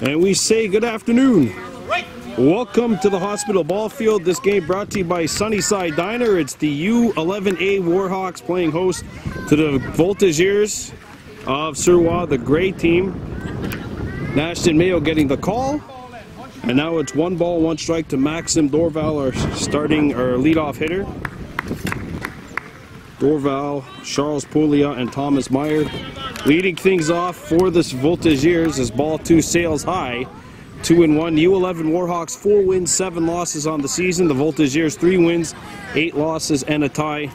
And we say good afternoon. Welcome to the hospital ball field. This game brought to you by Sunnyside Diner. It's the U11A Warhawks playing host to the Voltigeurs of Suroit, the Gris team. Nashton Mayo getting the call. And now it's 1 ball, 1 strike to Maxim Dorval, our leadoff hitter. Dorval, Charles Pouliot, and Thomas Meyer leading things off for this Voltigeurs as ball 2 sails high. 2-1. U11 Warhawks 4 wins, 7 losses on the season. The Voltigeurs 3 wins, 8 losses, and a tie.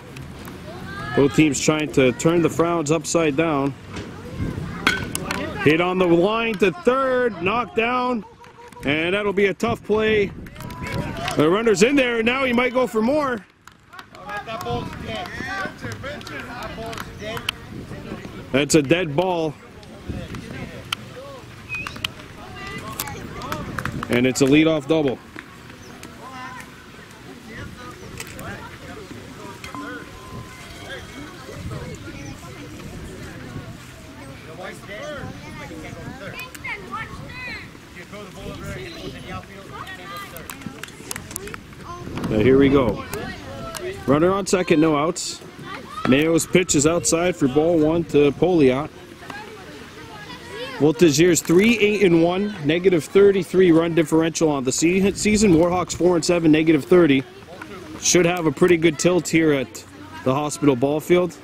Both teams trying to turn the frowns upside down. Hit on the line to third, knocked down, and that'll be a tough play. The runner's in there, and now he might go for more. That ball's dead. That ball's dead. That's a dead ball. And it's a leadoff double. Now here we go. Runner on second, no outs. Mayo's pitch is outside for ball 1 to Pouliot. Voltigeurs 3-8-1, negative 33 run differential on the season. Warhawks 4-7, negative 30. Should have a pretty good tilt here at the hospital ball field.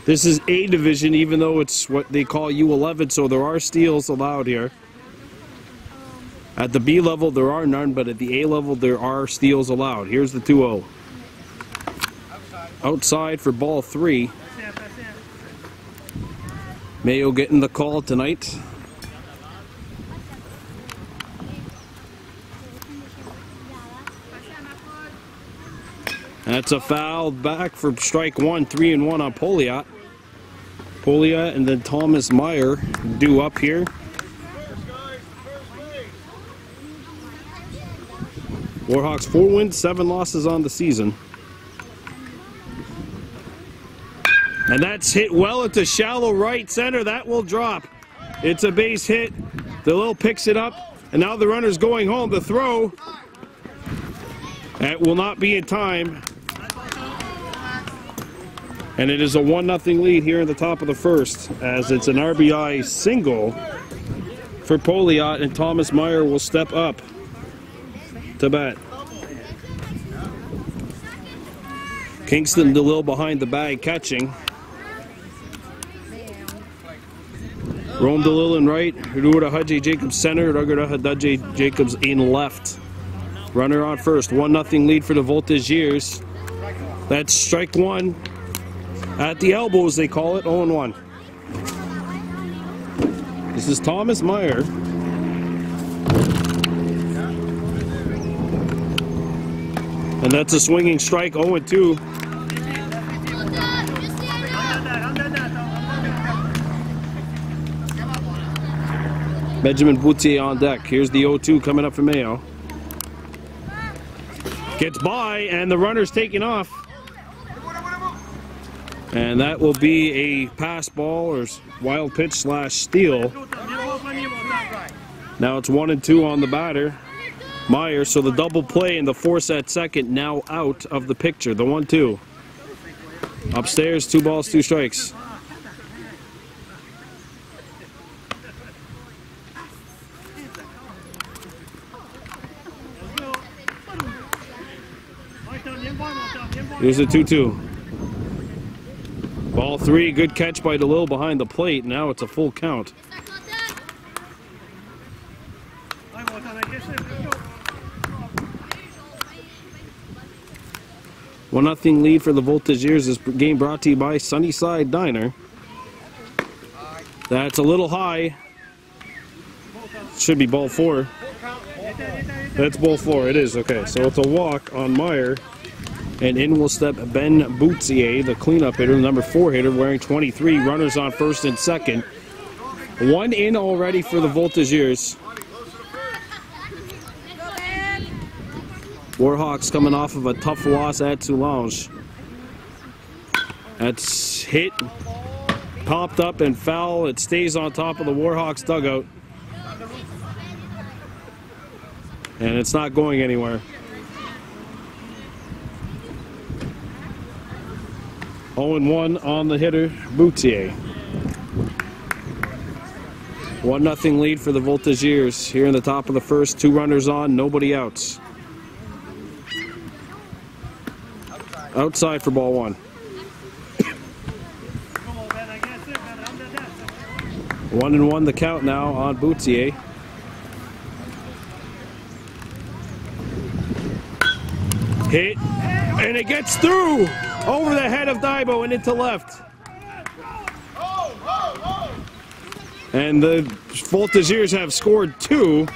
This is A division, even though it's what they call U11, so there are steals allowed here. At the B level there are none, but at the A level there are steals allowed. Here's the 2-0. Outside for ball 3. Mayo getting the call tonight. That's a foul back for strike 1, 3-1 on Pouliot. Pouliot and then Thomas Meyer due up here. Warhawks 4 wins, 7 losses on the season. And that's hit well into shallow right center. That will drop. It's a base hit. DeLille picks it up, and now the runner's going home. The throw, that will not be in time. And it is a 1-0 lead here in the top of the first, as it's an RBI single for Pouliot, and Thomas Meyer will step up to bat. Kingston DeLille behind the bag catching. Rome DeLille in right, Rura Hadji Jacobs center, Ruggerda Hadji Jacobs in left. Runner on first, 1-0 lead for the Voltigeurs. That's strike 1. At the elbows they call it, 0-1. This is Thomas Meyer. And that's a swinging strike, 0-2. Benjamin Boutier on deck. Here's the 0-2 coming up for Mayo. Gets by, and the runner's taking off. And that will be a pass ball or wild pitch / steal. Now it's 1-2 on the batter, Meyer. So the double play and the force at second now out of the picture. The 1-2. Upstairs, 2 balls, 2 strikes. Here's a 2-2. Ball 3, good catch by DeLille behind the plate. Now it's a full count. One 1-0 lead for the Voltigeurs. This game brought to you by Sunnyside Diner. That's a little high. Should be ball 4. That's ball 4. It is, okay. So it's a walk on Meyer. And in will step Ben Boutier, the cleanup hitter, the number 4 hitter, wearing 23. Runners on first and second. 1 in already for the Voltigeurs. Warhawks coming off of a tough loss at Soulange. That's hit, popped up and foul. It stays on top of the Warhawks dugout. And it's not going anywhere. 0-1 on the hitter, Voltigeurs. 1-0 lead for the Voltigeurs here in the top of the first. 2 runners on, nobody outs. Outside for ball 1. 1-1 the count now on Voltigeurs. Hit, and it gets through over the head of Daibo and into left. And the Voltigeurs have scored 2.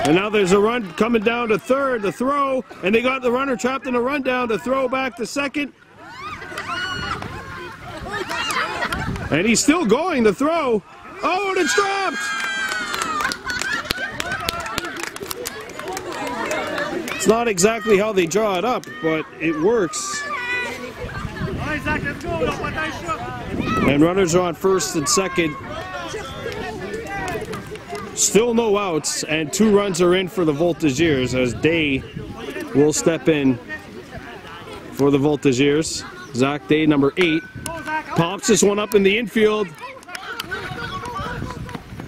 And now there's a run coming down to third, the throw, and they got the runner trapped in a rundown to throw back to second. And he's still going, the throw. Oh, and it's dropped! It's not exactly how they draw it up, but it works. And runners are on first and second. Still no outs, and 2 runs are in for the Voltigeurs as Day will step in for the Voltigeurs. Zach Day, number 8, pops this one up in the infield.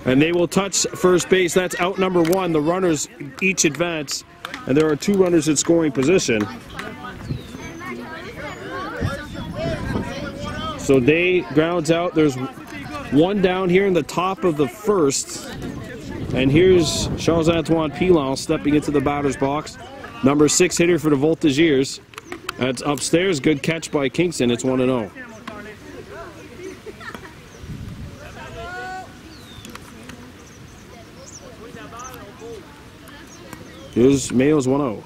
And they will touch first base. That's out number 1. The runners each advance, and there are 2 runners in scoring position. So Day grounds out. There's 1 down here in the top of the first. And here's Charles-Antoine Pilon stepping into the batter's box. Number 6 hitter for the Voltigeurs. That's upstairs. Good catch by Kingston. It's 1-0. Here's Mayo's 1-0.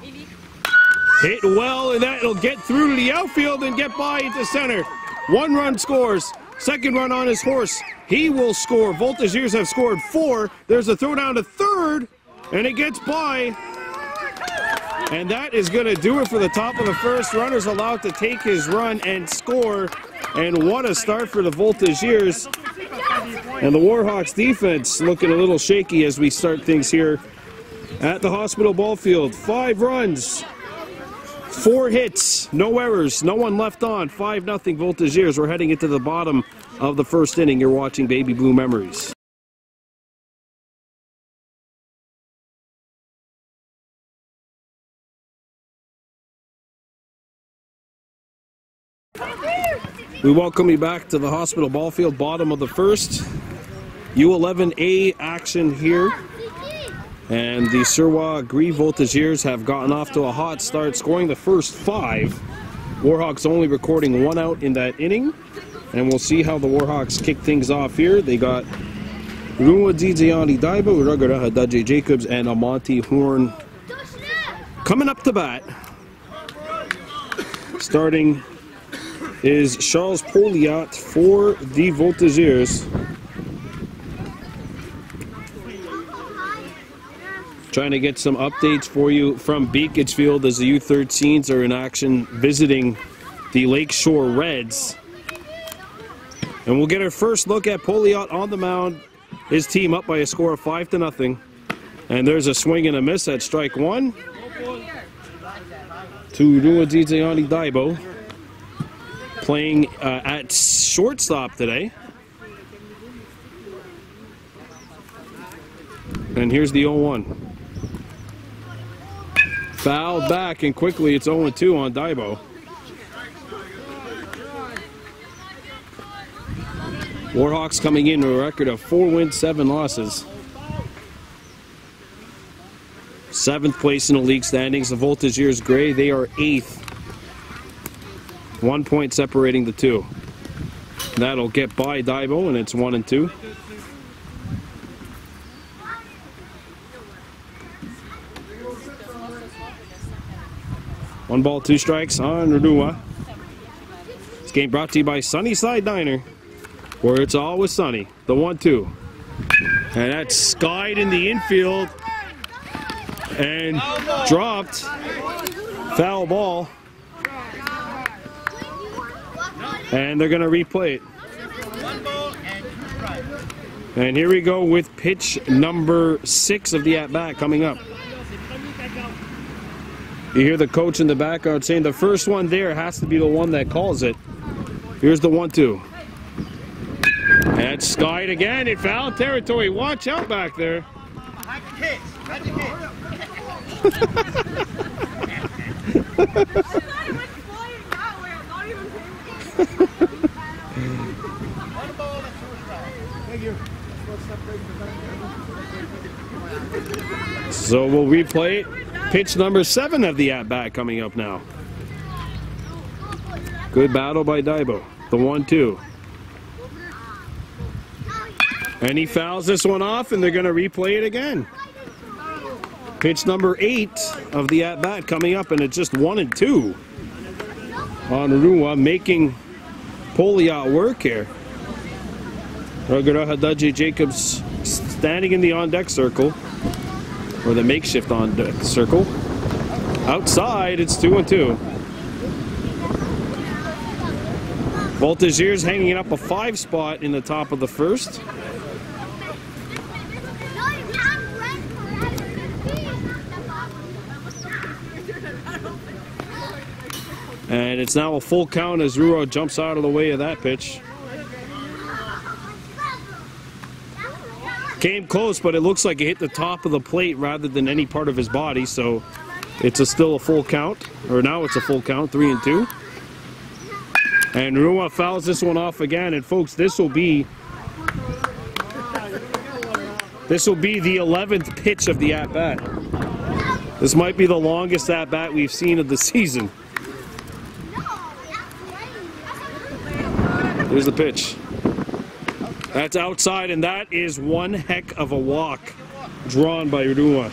Hit well, and that'll get through to the outfield and get by into center. 1 run scores. 2nd run on his horse. He will score. Voltigeurs have scored 4. There's a throw down to third, and it gets by. And that is going to do it for the top of the first. Runners allowed to take his run and score. And what a start for the Voltigeurs. And the Warhawks defense looking a little shaky as we start things here at the Hospital Ball Field. 5 runs, 4 hits, no errors, no one left on. 5-0 Voltigeurs. We're heading into the bottom of the first inning. You're watching Baby Blue Memories. We welcome you back to the Hospital Ball Field, bottom of the first. U11A action here. And the Suroit Gris Voltigeurs have gotten off to a hot start, scoring the first 5. Warhawks only recording 1 out in that inning. And we'll see how the Warhawks kick things off here. They got Rua Diziani Daibo, Ragaraha Daje Jacobs, and Amonte Horn coming up to bat. Starting is Charles Poliat for the Voltigeurs. Trying to get some updates for you from Beaconsfield as the U13s are in action visiting the Lakeshore Reds. And we'll get our first look at Poliat on the mound. His team up by a score of 5-0. And there's a swing and a miss at strike 1 to Ruadiziani Daibo, playing at shortstop today. And here's the 0-1. Fouled back, and quickly it's 0-2 on Daibo. Warhawks coming in with a record of 4 wins, 7 losses. 7th place in the league standings. The Voltigeurs Gray, they are 8th. 1 point separating the 2. That'll get by Daibo, and it's 1-2. One ball, 2 strikes on Radua. This game brought to you by Sunnyside Diner, where it's always sunny. The 1-2. And that's skied in the infield and dropped. Foul ball. And they're going to replay it. 1 ball and 2 strikes. And here we go with pitch number 6 of the at-bat coming up. You hear the coach in the background saying the first one there has to be the one that calls it. Here's the 1-2. That's skied again in foul territory. Watch out back there. So we'll replay pitch number 7 of the at-bat coming up now. Good battle by Daibo. The 1-2. And he fouls this one off, and they're going to replay it again. Pitch number 8 of the at-bat coming up, and it's just 1-2 on Rua, making Poliat work here. Ragurahadaji Jacobs standing in the on-deck circle, or the makeshift on-deck circle. Outside, it's 2-2. Voltigeurs hanging up a 5 spot in the top of the first. And it's now a full count as Ruro jumps out of the way of that pitch. Came close, but it looks like it hit the top of the plate rather than any part of his body, so it's still a full count. Or now it's a full count, 3-2. And Rua fouls this one off again, and folks, this will be the 11th pitch of the at-bat. This might be the longest at-bat we've seen of the season. Here's the pitch. That's outside, and that is one heck of a walk drawn by Rua.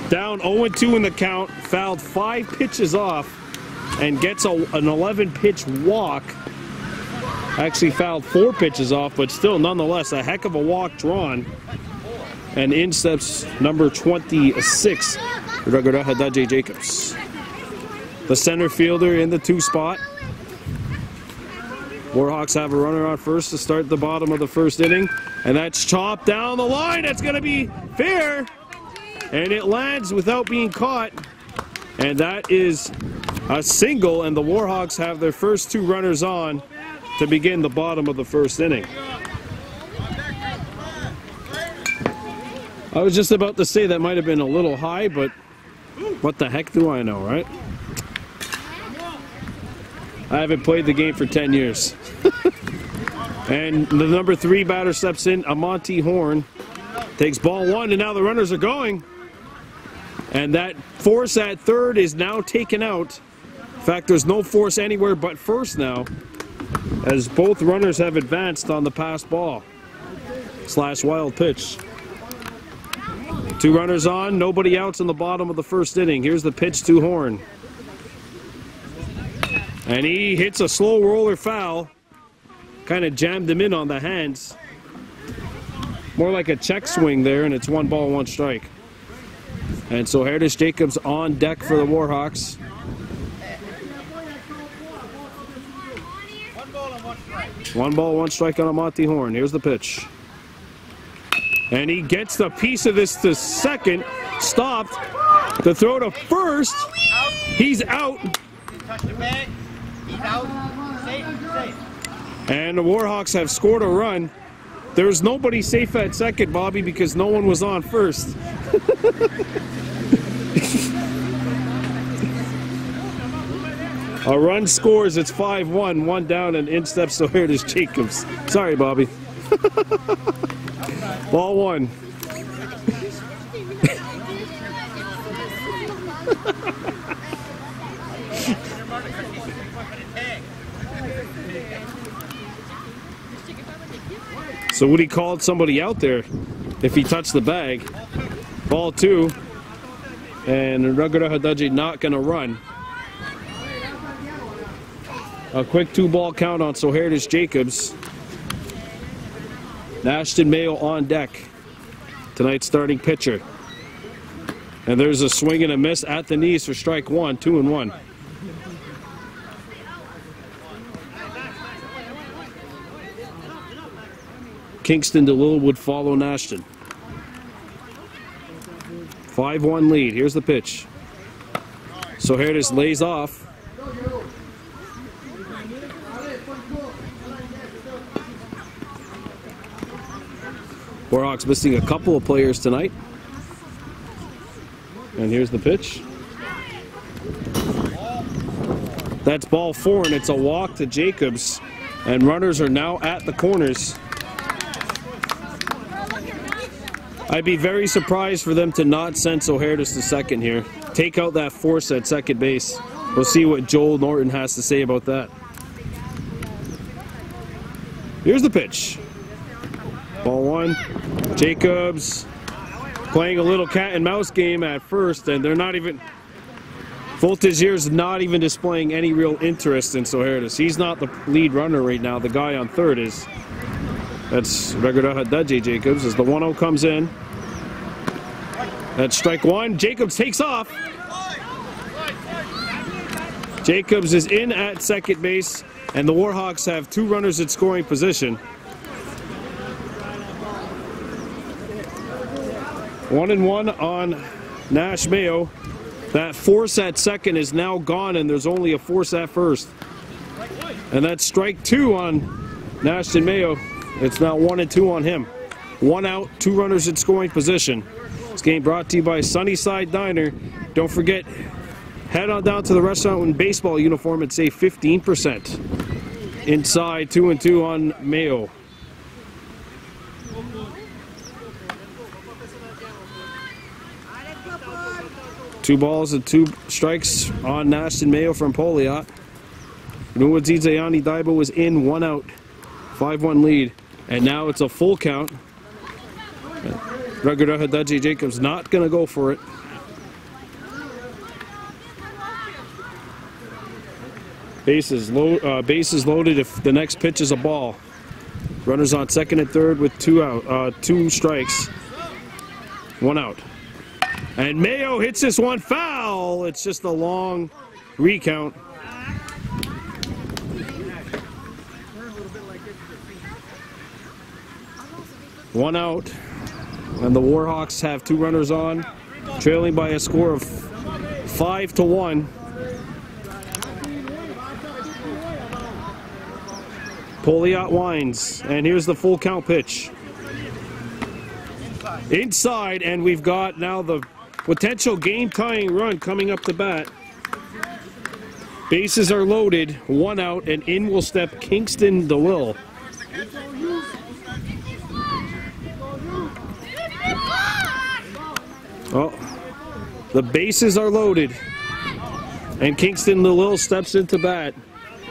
Down 0-2 in the count, fouled 5 pitches off, and gets an 11-pitch walk. Actually fouled 4 pitches off, but still, nonetheless, a heck of a walk drawn. And in steps number 26, Ragurahadaji Jacobs. The center fielder in the 2 spot. Warhawks have a runner on first to start the bottom of the first inning. And that's chopped down the line. That's going to be fair. And it lands without being caught. And that is a single, and the Warhawks have their first 2 runners on to begin the bottom of the first inning. I was just about to say that might have been a little high, but what the heck do I know, right? I haven't played the game for 10 years. And the number 3 batter steps in, Amonte Horn. Takes ball 1, and now the runners are going. And that force at third is now taken out. In fact, there's no force anywhere but first now, as both runners have advanced on the pass ball / wild pitch. 2 runners on, nobody outs in the bottom of the first inning. Here's the pitch to Horn. And he hits a slow roller foul. Kind of jammed him in on the hands. More like a check swing there, and it's 1 ball, 1 strike. And so Herdis Jacobs on deck for the Warhawks. 1 ball, 1 strike on Amonte Horn. Here's the pitch. And he gets the piece of this to second. Stopped. The throw to first. He's out. And the Warhawks have scored a run. There's nobody safe at second, Bobby, because no one was on first. A run scores, it's 5-1, 1 down, and in steps so here it is Jacobs. Sorry, Bobby. Ball 1. So Woody called somebody out there if he touched the bag. Ball 2. And Ragurahadaji not going to run. A quick 2-ball count on Soherdis Jacobs. Ashton Mayo on deck. Tonight's starting pitcher. And there's a swing and a miss at the knees for strike 1, 2-1. Kingston DeLille would follow Nashton. 5-1 lead. Here's the pitch. So here it is, lays off. Warhawks missing a couple of players tonight. And here's the pitch. That's ball 4, and it's a walk to Jacobs. And runners are now at the corners. I'd be very surprised for them to not send Sohertis to second here. Take out that force at second base. We'll see what Joel Norton has to say about that. Here's the pitch. Ball 1. Jacobs playing a little cat and mouse game at first, and they're not even... Voltigeurs not even displaying any real interest in Sohertis. He's not the lead runner right now. The guy on third is. That's Regardahadaji Jacobs as the 1-0 comes in. That's strike 1. Jacobs takes off. Jacobs is in at second base, and the Warhawks have 2 runners at scoring position. 1-1 on Nash Mayo. That force at second is now gone, and there's only a force at first. And that's strike 2 on Nashton Mayo. It's now 1-2 on him. 1 out, 2 runners in scoring position. This game brought to you by Sunnyside Diner. Don't forget, head on down to the restaurant in baseball uniform and save 15%. Inside, 2-2 on Mayo. Two balls and 2 strikes on Nashton Mayo from Poliat. Nuwadzizayani Daiba was in, 1 out. 5-1 lead. And now it's a full count. Regardahadaji Jacobs not going to go for it. Bases loaded if the next pitch is a ball. Runners on second and third with 2 strikes. 1 out. And Mayo hits this one foul. It's just a long recount. One out. And the Warhawks have 2 runners on, trailing by a score of 5-1. Poliat winds, and here's the full count pitch. Inside, and we've got now the potential game-tying run coming up to bat. Bases are loaded, 1 out, and in will step Kingston DeLille. Oh, the bases are loaded, and Kingston DeLille steps into bat.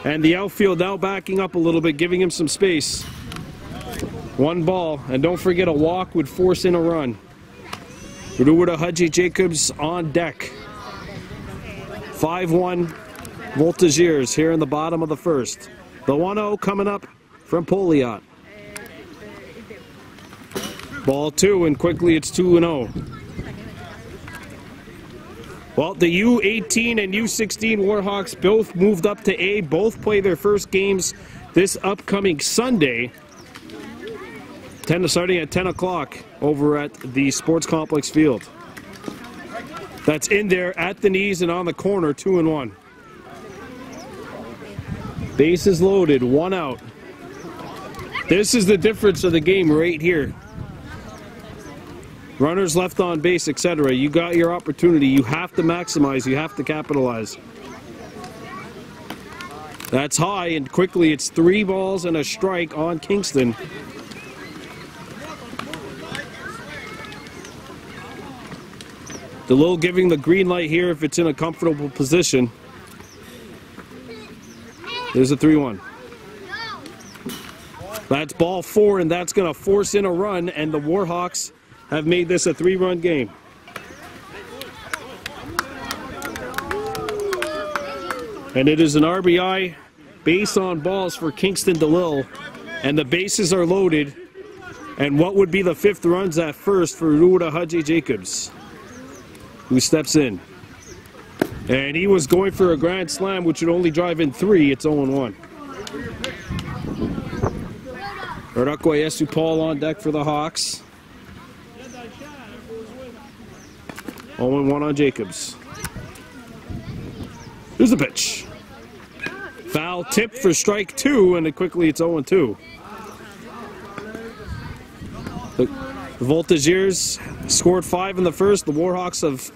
And the outfield now backing up a little bit, giving him some space. 1 ball, and don't forget a walk would force in a run. Regardahadaji Jacobs on deck. 5-1 Voltigeurs here in the bottom of the first. The 1-0 coming up from Poliat. Ball 2, and quickly it's 2-0. Well, the U18 and U16 Warhawks both moved up to A. Both play their first games this upcoming Sunday, starting at 10 o'clock over at the Sports Complex Field. That's in there at the knees and on the corner, 2-1. Bases loaded, 1 out. This is the difference of the game right here. Runners left on base, etc. You got your opportunity. You have to maximize. You have to capitalize. That's high, and quickly it's 3 balls and a strike on Kingston. DeLille giving the green light here if it's in a comfortable position. There's a 3-1. That's ball 4, and that's going to force in a run, and the Warhawks have made this a 3-run game. And it is an RBI base on balls for Kingston DeLille, and the bases are loaded. And what would be the 5th runs at first for Regardahadaji Jacobs, who steps in. And he was going for a grand slam, which would only drive in 3. It's 0-1. Erdukwe Yesu Paul on deck for the Hawks. 0-1 on Jacobs. Here's the pitch. Foul tip for strike 2, and quickly it's 0-2. The Voltigeurs scored 5 in the first. The Warhawks have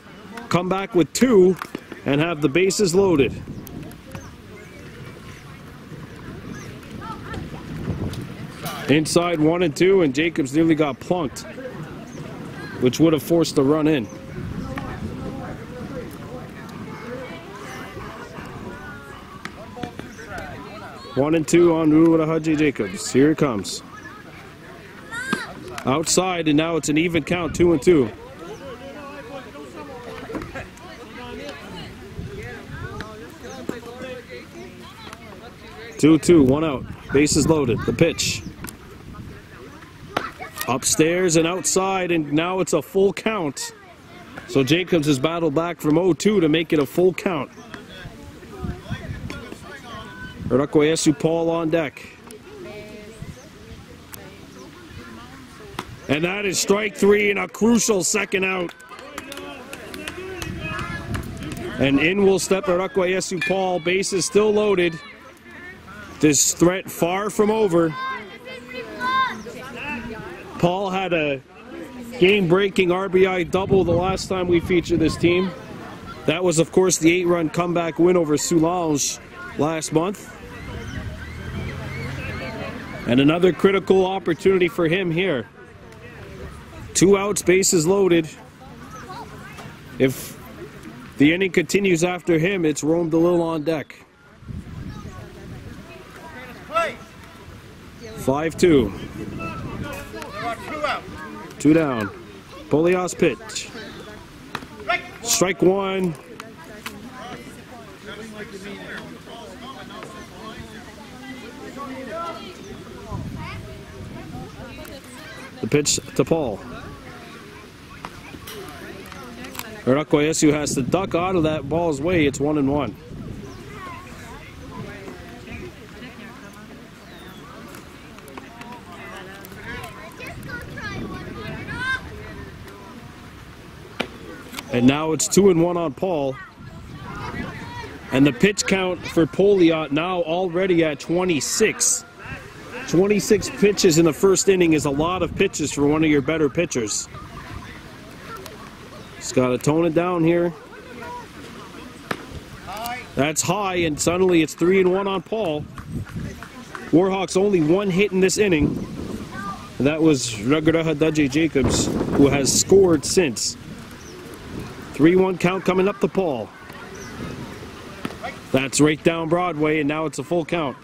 come back with 2 and have the bases loaded. Inside 1 and 2, and Jacobs nearly got plunked, which would have forced the run in. One and 2 on U11A Jacobs. Here it comes. Outside, and now it's an even count, 2 and 2. Two, 1 out. Bases loaded. The pitch. Upstairs and outside, and now it's a full count. So Jacobs has battled back from 0-2 to make it a full count. Erdukwe Yesu Paul on deck. And that is strike 3 and a crucial second out. And in will step Erdukwe Yesu Paul. Bases still loaded. This threat far from over. Paul had a game-breaking RBI double the last time we featured this team. That was, of course, the 8-run comeback win over Soulange last month. And another critical opportunity for him here. 2 outs, bases loaded. If the inning continues after him, it's Rome DeLille on deck. 5-2. 2 down. Polias pitch. Strike 1. The pitch to Paul. Erdukwe Yesu has to duck out of that ball's way. It's 1-1. And now it's 2-1 on Paul. And the pitch count for Poliat now already at 26. 26 pitches in the first inning is a lot of pitches for one of your better pitchers. Just got to tone it down here. That's high, and suddenly it's 3-1 on Paul. Warhawks only 1 hit in this inning. And that was U11A Jacobs, who has scored since. 3-1 count coming up to Paul. That's right down Broadway, and now it's a full count.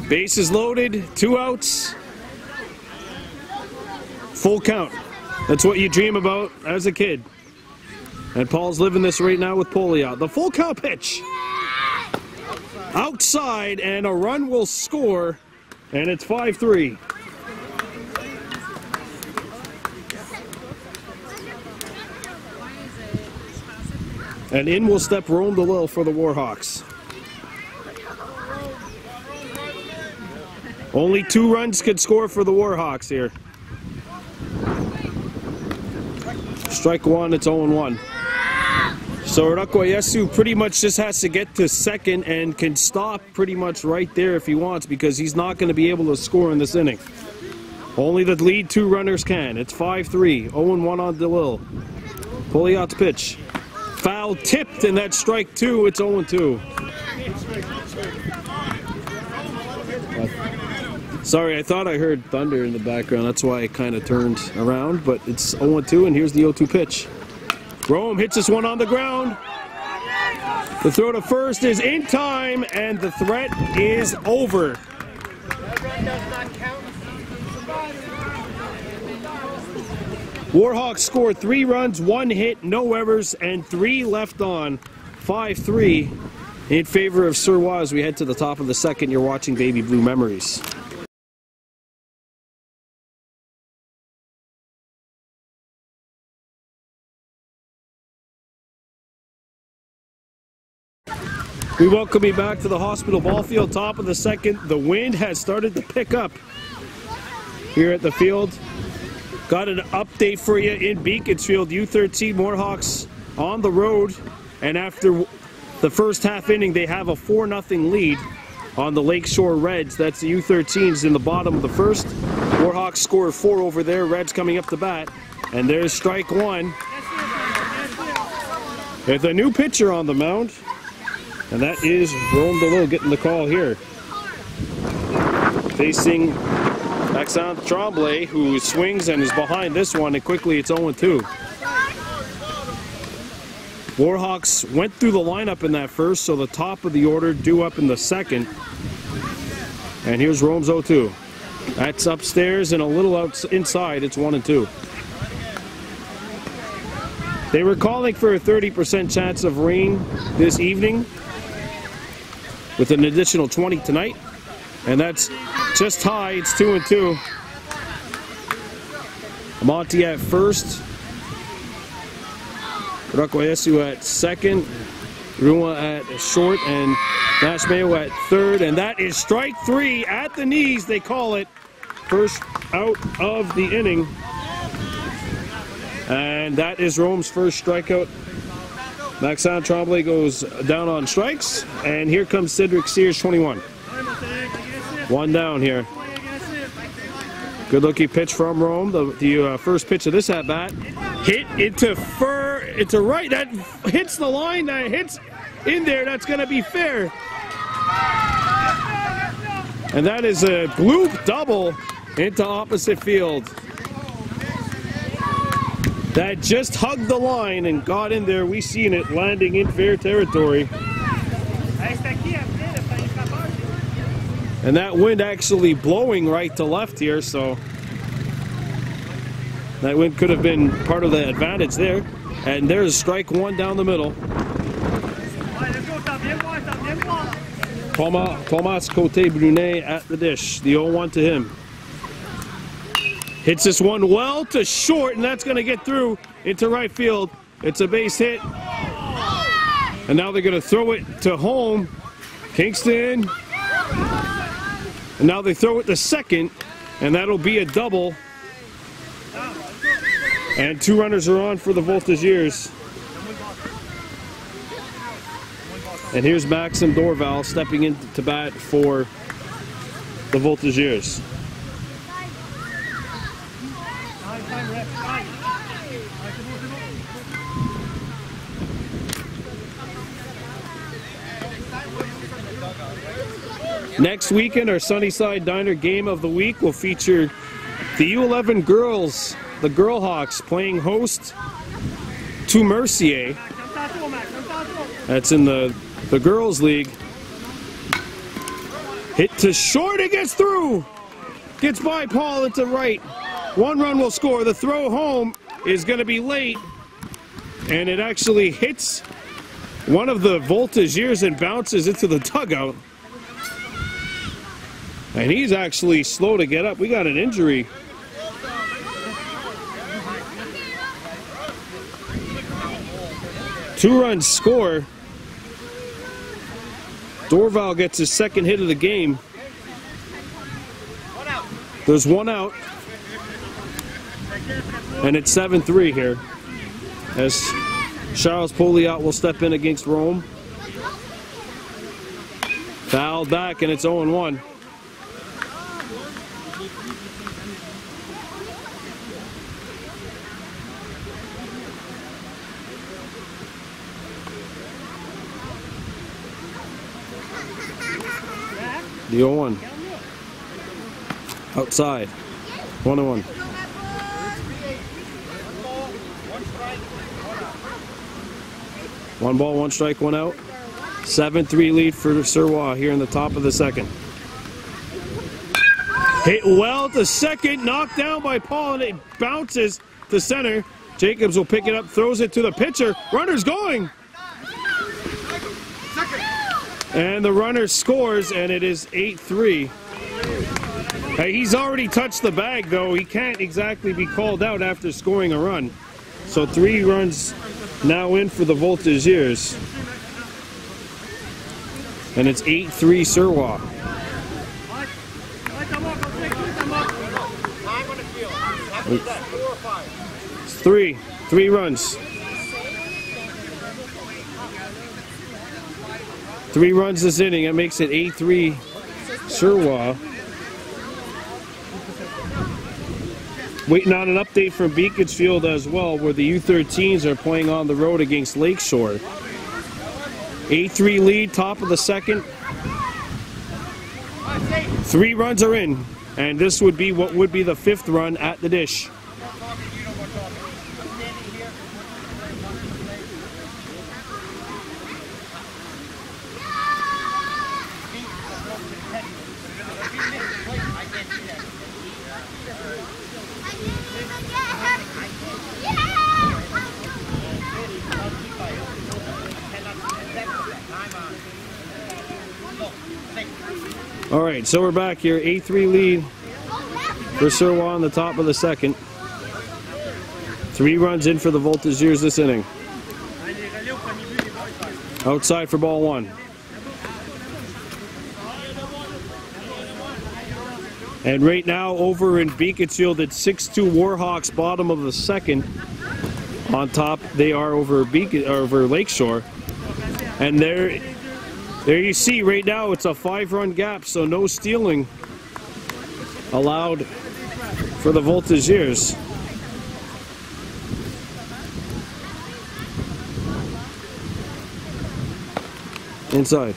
Bases loaded, 2 outs. Full count. That's what you dream about as a kid. And Paul's living this right now with Poliat. The full count pitch. Outside, and a run will score, and it's 5-3. And in will step Rome DeLille for the Warhawks. Only 2 runs could score for the Warhawks here. Strike 1, it's 0-1. So Erdukwe Yesu pretty much just has to get to second and can stop pretty much right there if he wants, because he's not going to be able to score in this inning. Only the lead 2 runners can. It's 5-3, 0-1 on DeLille. Poliat's pitch. Foul tipped, and that's strike 2. It's 0-2. Sorry, I thought I heard thunder in the background. That's why I kind of turned around, but it's 0-2, and here's the 0-2 pitch. Rome hits this one on the ground. The throw to first is in time, and the threat is over. Warhawks scored 3 runs, 1 hit, no errors, and 3 left on. 5-3 in favor of Suroit as we head to the top of the second. You're watching Baby Blue Memories. We welcome you back to the hospital ball field, top of the second. The wind has started to pick up here at the field. Got an update for you in Beaconsfield. U13 Warhawks on the road, and after the first half inning, they have a 4-0 lead on the Lakeshore Reds. That's the U13s in the bottom of the first. Warhawks score 4 over there. Reds coming up to bat, and there's strike one. There's a new pitcher on the mound, and that is Rome DeLille getting the call here. Facing Maxime Tremblay, who swings and is behind this one, and quickly it's 0-2. Warhawks went through the lineup in that first, so the top of the order due up in the second. And here's Rome's 0-2. That's upstairs and a little inside, it's 1-2. They were calling for a 30% chance of rain this evening, with an additional 20 tonight, and that's just high. It's 2-2. Monty at first, Rakwayesu at second, Rua at short, and Nashmayo at third, and that is strike 3 at the knees, they call it. First out of the inning, and that is Rome's first strikeout. Maxime Tremblay goes down on strikes, and here comes Cedric Sears, 21. One down here. Good looking pitch from Rome. The first pitch of this at bat. Hit into right. That hits the line. That hits in there. That's going to be fair. And that is a bloop double into opposite field. That just hugged the line and got in there. We seen it landing in fair territory. And that wind actually blowing right to left here, so that wind could have been part of the advantage there. And there's strike 1 down the middle. Thomas Cote Brunet at the dish. The 0-1 to him. Hits this one well to short, and that's going to get through into right field. It's a base hit. And now they're going to throw it to home. Kingston. And now they throw it to second, and that'll be a double. And 2 runners are on for the Voltigeurs. And here's Maxim Dorval stepping in to bat for the Voltigeurs. Next weekend, our Sunnyside Diner game of the week will feature the U11 girls, the Girlhawks, playing host to Mercier. That's in the girls' league. Hit to short, it gets through. Gets by Paul into right. 1 run will score. The throw home is going to be late, and it actually hits one of the Voltigeurs and bounces into the dugout. And he's actually slow to get up. We got an injury. Two-run score. Dorval gets his second hit of the game. There's 1 out. And it's 7-3 here, as Charles Poliot will step in against Rome. Fouled back, and it's 0-1. The 0-1. Outside. 1-1. One ball, 1 strike, 1 out. 7-3 lead for Suroit here in the top of the second. Hit well to second, knocked down by Paul, and it bounces to center. Jacobs will pick it up, throws it to the pitcher. Runner's going! And the runner scores, and it is 8-3. Hey, he's already touched the bag, though. He can't exactly be called out after scoring a run. So 3 runs now in for the Voltigeurs. And it's 8-3 Suroit. It's three runs. 3 runs this inning. It makes it 8-3 Suroit. Waiting on an update from Beaconsfield as well, where the U13s are playing on the road against Lakeshore. 8-3 lead, top of the second. 3 runs are in, and this would be what would be the 5th run at the dish. All right, so we're back here. 8-3 lead for Suroit on the top of the second. 3 runs in for the Voltigeurs this inning. Outside for ball 1. And right now over in Beaconsfield, it's 6-2 Warhawks, bottom of the second. On top, they are over Lakeshore. And there you see right now it's a 5-run gap, so no stealing allowed for the Voltigeurs. Inside.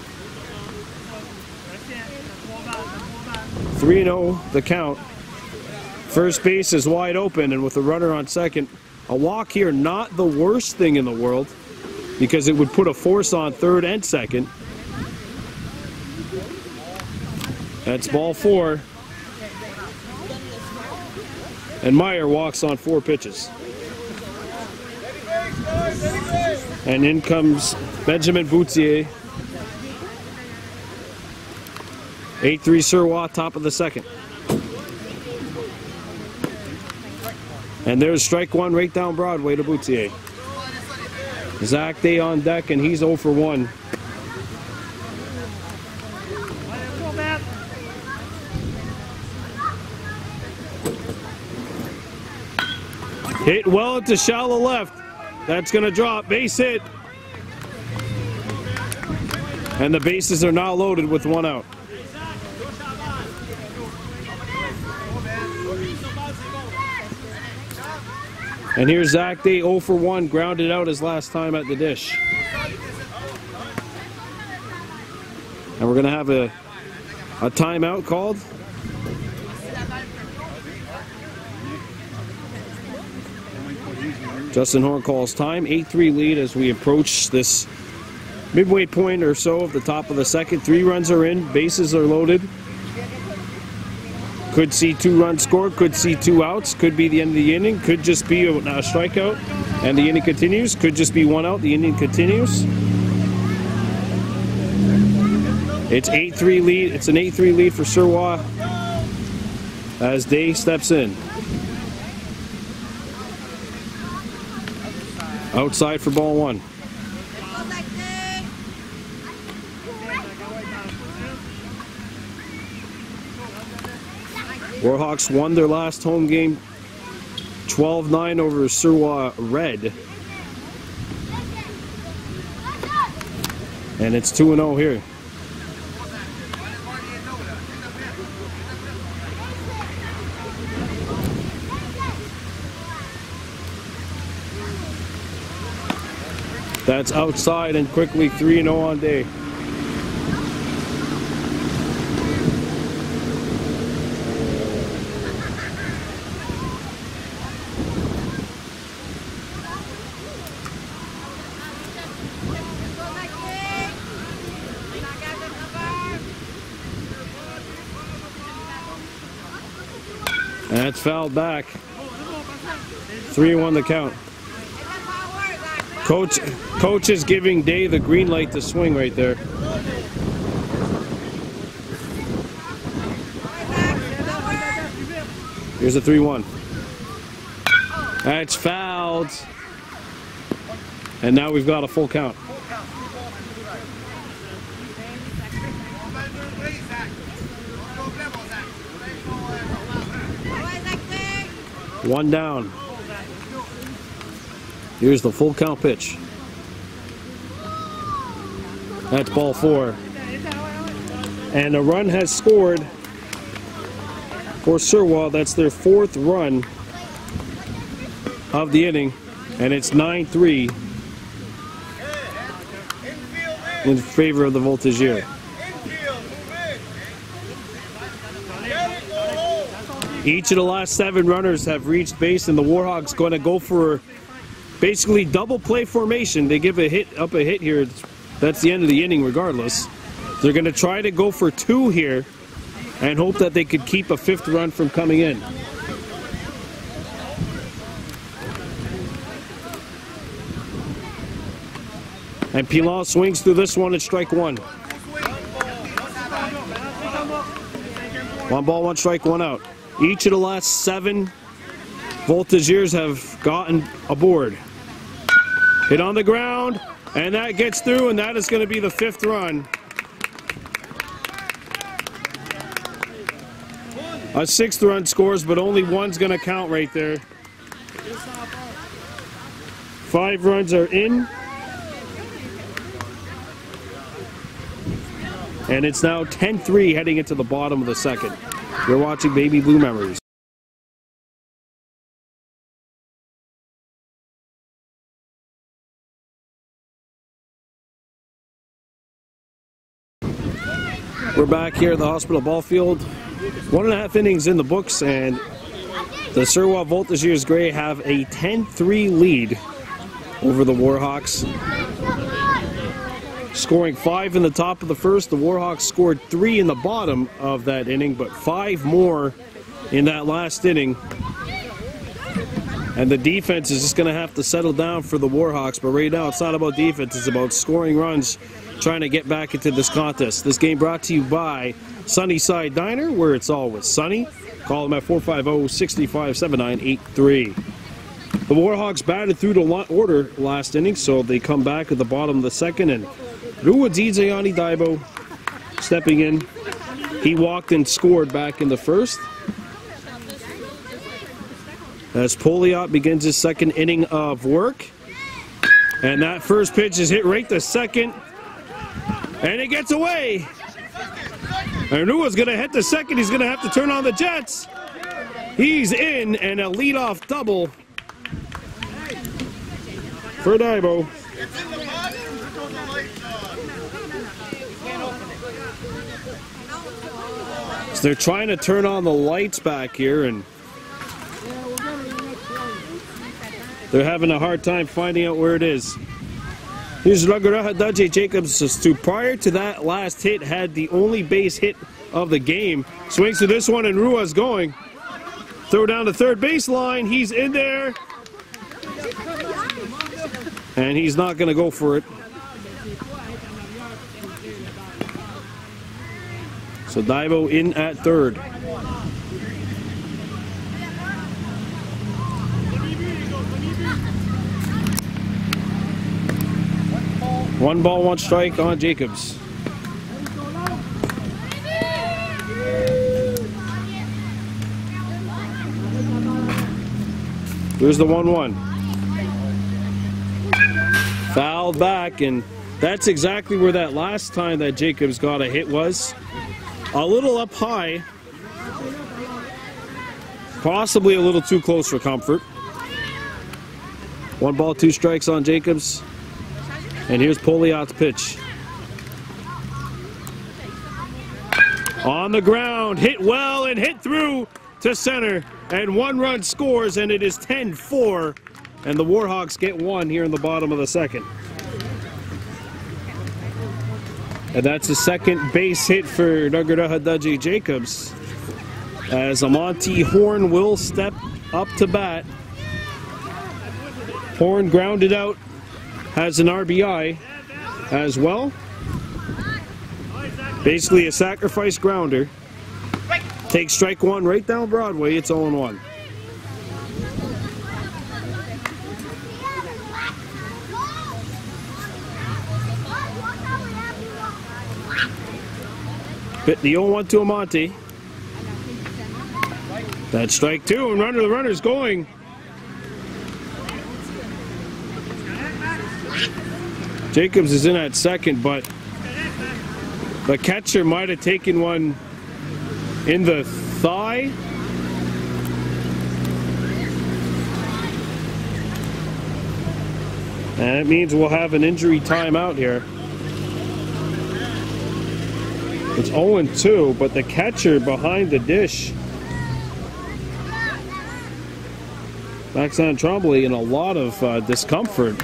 3-0 the count. First base is wide open, and with a runner on second, a walk here, not the worst thing in the world, because it would put a force on third and second. That's ball 4. And Meyer walks on 4 pitches. And in comes Benjamin Boutier. 8-3 Suroit, top of the second. And there's strike 1 right down Broadway to Boutier. Zach Day on deck, and he's 0 for 1. Hit well to shallow left. That's going to drop. Base hit. And the bases are now loaded with 1 out. And here's Zach Day 0 for 1, grounded out his last time at the dish. And we're going to have a timeout called. Justin Horn calls time. 8-3 lead as we approach this midway point or so of the top of the second. 3 runs are in. Bases are loaded. Could see 2 runs scored. Could see 2 outs. Could be the end of the inning. Could just be a strikeout and the inning continues. Could just be 1 out. The inning continues. It's 8-3 lead. It's an 8-3 lead for Suroit as Day steps in. Outside for ball 1. Warhawks won their last home game 12-9 over Suroit Red. And it's 2-0 here. That's outside and quickly 3-0 on Day. And that's fouled back. 3-1 the count. Coach is giving Day the green light to swing right there. Here's a 3-1. That's fouled. And now we've got a full count. One down. Here's the full count pitch. That's ball 4. And a run has scored for Suroit. That's their 4th run of the inning. And it's 9-3 in favor of the Voltigeurs. Each of the last 7 runners have reached base, and the Warhawks going to go for basically double play formation. They give a hit here. That's the end of the inning regardless. They're going to try to go for 2 here and hope that they could keep a 5th run from coming in. And Pilon swings through this one at strike 1. 1 ball, 1 strike, 1 out. Each of the last 7 Voltigeurs have gotten aboard. Hit on the ground, and that gets through, and that is going to be the 5th run. A 6th run scores, but only 1's going to count right there. 5 runs are in. And it's now 10-3 heading into the bottom of the 2nd. You're watching Baby Blue Memories. We're back here at the hospital ball field. 1.5 innings in the books, and the Suroit Voltigeurs Gris have a 10-3 lead over the Warhawks. Scoring 5 in the top of the 1st. The Warhawks scored 3 in the bottom of that inning, but 5 more in that last inning. And the defense is just going to have to settle down for the Warhawks. But right now, it's not about defense. It's about scoring runs, trying to get back into this contest. This game brought to you by Sunnyside Diner, where it's always sunny. Call them at 450-6579-83. The Warhawks batted through the order last inning, so they come back at the bottom of the 2nd, and Ruadzizayani Daibo stepping in. He walked and scored back in the 1st. As Poliot begins his 2nd inning of work. And that first pitch is hit right to 2nd. And it gets away. And Rua's going to hit the 2nd. He's going to have to turn on the Jets. He's in, and a leadoff double for Daibo. So they're trying to turn on the lights back here, and they're having a hard time finding out where it is. Here's Ragaraha Jacobs, who prior to that last hit had the only base hit of the game. Swings to this one, and Rua's going. Throw down the 3rd baseline. He's in there. And he's not going to go for it. So Daibo in at 3rd. One ball, 1 strike on Jacobs. Here's the 1-1. Fouled back, and that's exactly where that last time that Jacobs got a hit was. A little up high. Possibly a little too close for comfort. 1 ball, 2 strikes on Jacobs. And here's Poliot's pitch. On the ground, hit well and hit through to center. And 1 run scores, and it is 10-4. And the Warhawks get 1 here in the bottom of the 2nd. And that's the 2nd base hit for Ragaraha Jacobs. As Amonte Horn will step up to bat. Horn grounded out. Has an RBI as well. Basically a sacrifice grounder. Takes strike 1 right down Broadway. It's 0-1. Hit the 0-1 to Amonte. That's strike two, and the runner's going. Jacobs is in at second, but the catcher might have taken one in the thigh. And it means we'll have an injury timeout here. It's 0-2, but the catcher behind the dish, Maxime Tremblay, in a lot of discomfort.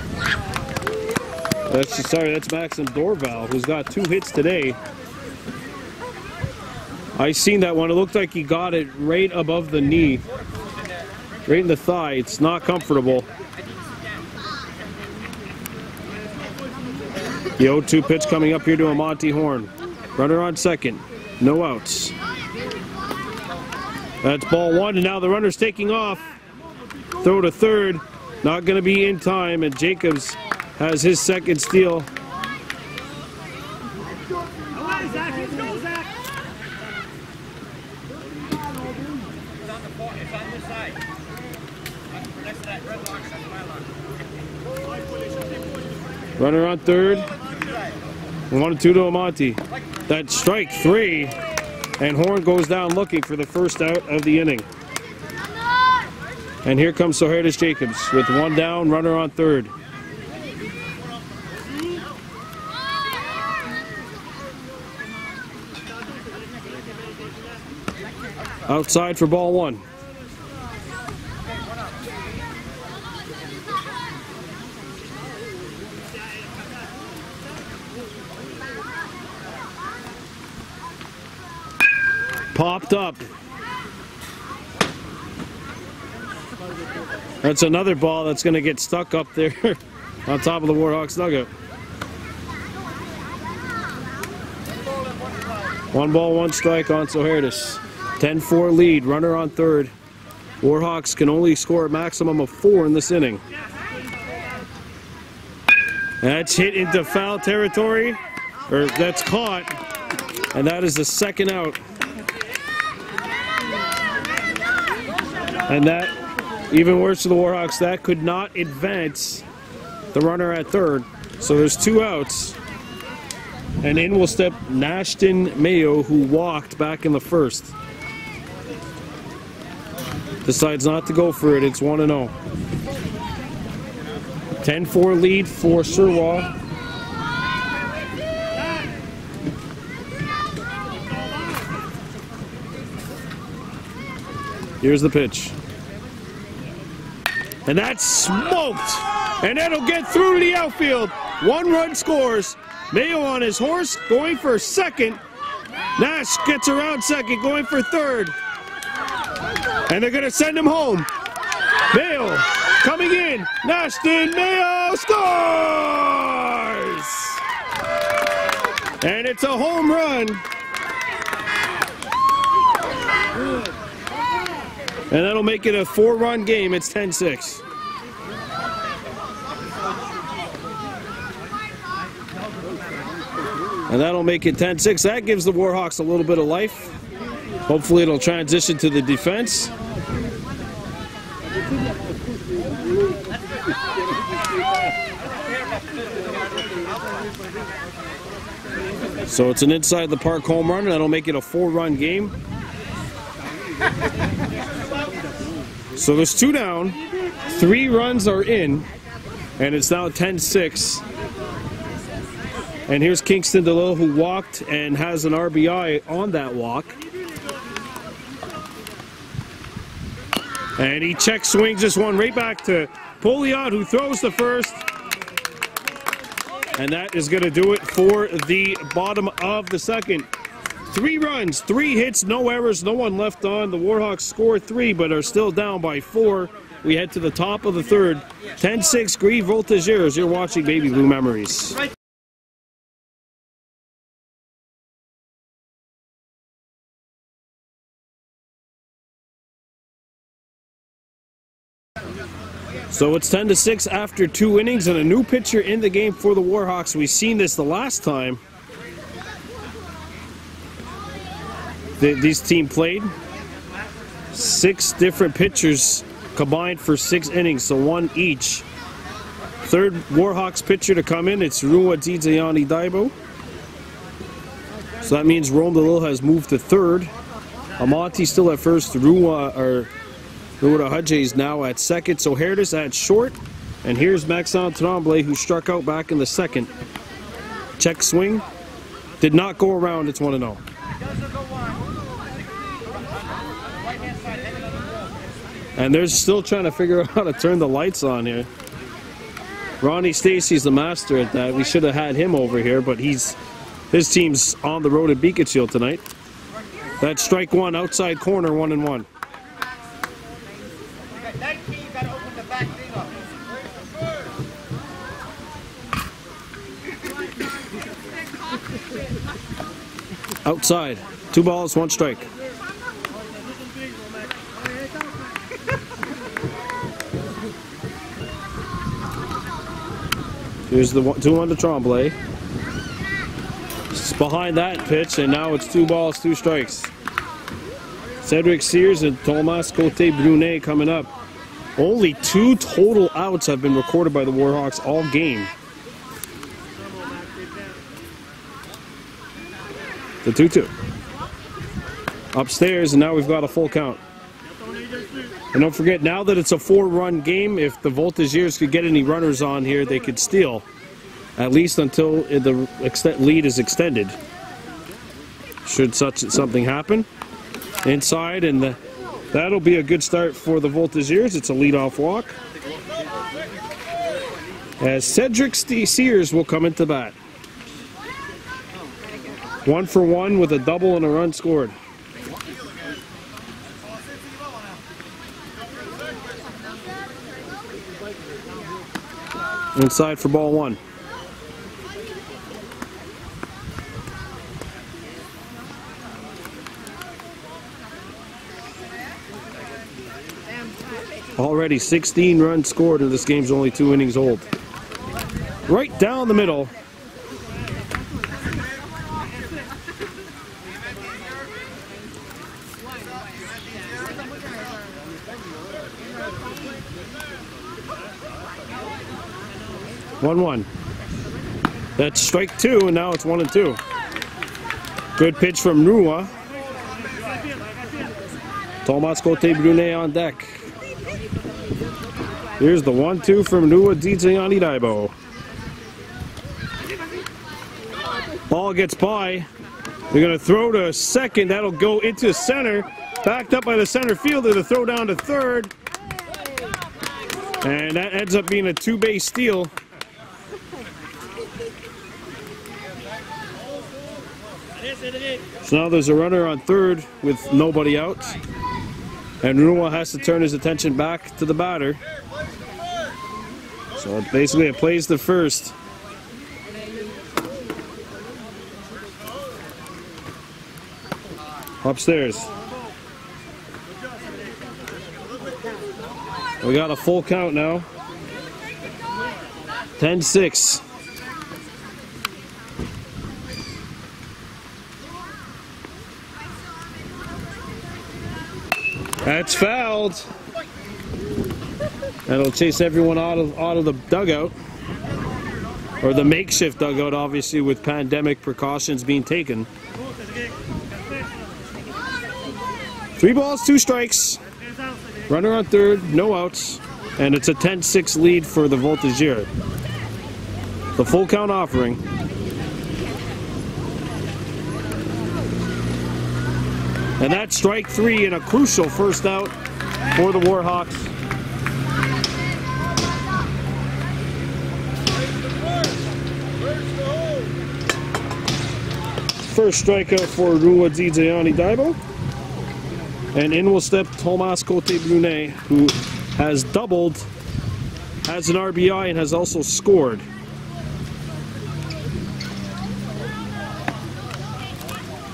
That's Maxim Dorval, who's got 2 hits today. I seen that one. It looked like he got it right above the knee, right in the thigh. It's not comfortable. The 0-2 pitch coming up here to a Monty Horn. Runner on second. No outs. That's ball one, and now the runner's taking off. Throw to third. Not going to be in time, and Jacobs has his second steal. Runner on third. 1-2 to Amonte. That's strike three, and Horn goes down looking for the first out of the inning. And here comes Sohertis Jacobs with one down, runner on third. Outside for ball one. Popped up. That's another ball that's going to get stuck up there on top of the Warhawks dugout. 1 ball, 1 strike on Sohertis. 10-4 lead, runner on third. Warhawks can only score a maximum of 4 in this inning. That's hit into foul territory, or that's caught, and that is the second out. And that, even worse for the Warhawks, that could not advance the runner at third. So there's 2 outs. And in will step Nashton Mayo, who walked back in the first. Decides not to go for it. It's 1-0. 10-4 lead for Suroit. Here's the pitch. And that's smoked. And that'll get through to the outfield. 1 run scores. Mayo on his horse, going for second. Nash gets around second, going for third. And they're going to send him home. Mayo coming in. Nashton Mayo scores! And it's a home run. And that'll make it a 4-run game. It's 10-6. And that'll make it 10-6. That gives the Warhawks a little bit of life. Hopefully it'll transition to the defense. So it's an inside the park home run, and that'll make it a 4-run game. So there's 2 down, 3 runs are in, and it's now 10-6. And here's Kingston DeLille, who walked and has an RBI on that walk. And he check swings this one right back to Pouliot, who throws the first. And that is going to do it for the bottom of the second. 3 runs, 3 hits, no errors, no one left on. The Warhawks score 3, but are still down by 4. We head to the top of the third. 10-6, Gris Voltigeurs. You're watching Baby Blue Memories. So it's 10-6 after 2 innings, and a new pitcher in the game for the Warhawks. We've seen this the last time these team played. 6 different pitchers combined for 6 innings, so 1 each. Third Warhawks pitcher to come in, it's Rua Dzizayani Daibo. So that means Rome DeLille has moved to third. Amati still at first. Rua Hudje is now at second. So Herdis at short. And here's Maxime Tremblay, who struck out back in the second. Check swing. Did not go around. It's 1-0. And they're still trying to figure out how to turn the lights on here. Ronnie Stacy's the master at that. We should have had him over here, but his team's on the road at Beaconsfield tonight. That's strike 1, outside corner, 1-1. Outside, 2 balls, 1 strike. Here's the 2-1 to Tremblay. It's behind that pitch, and now it's 2 balls, 2 strikes. Cedric Sears and Thomas Cote-Brunet coming up. Only 2 total outs have been recorded by the Warhawks all game. The 2-2. Upstairs, and now we've got a full count. And don't forget, now that it's a 4-run game, if the Voltigeurs could get any runners on here, they could steal. At least until the lead is extended. Should something happen. Inside, and that'll be a good start for the Voltigeurs. It's a leadoff walk. As Cedric Sears will come into bat. 1 for 1 with a double and a run scored. Inside for ball 1. Already 16 runs scored, and this game's only 2 innings old. Right down the middle. One. That's strike 2, and now it's 1-2. Good pitch from Rua. Thomas Cote-Brunet on deck. Here's the 1-2 from Rua Dzizayani Daibo. Ball gets by. They're going to throw to second. That'll go into center. Backed up by the center fielder to throw down to third. And that ends up being a 2-base steal. So now there's a runner on third with nobody out. And Rua has to turn his attention back to the batter. So basically it plays the first. Upstairs. We got a full count now. 10-6. That's fouled. That'll chase everyone out of the dugout. Or the makeshift dugout, obviously, with pandemic precautions being taken. 3 balls, 2 strikes. Runner on third, no outs. And it's a 10-6 lead for the Voltigeurs. The full count offering. And that's strike 3 and a crucial first out for the Warhawks. First strikeout for Rua Dzizayani Daibo. And in will step Thomas Cote-Brunet, who has doubled, has an RBI, and has also scored.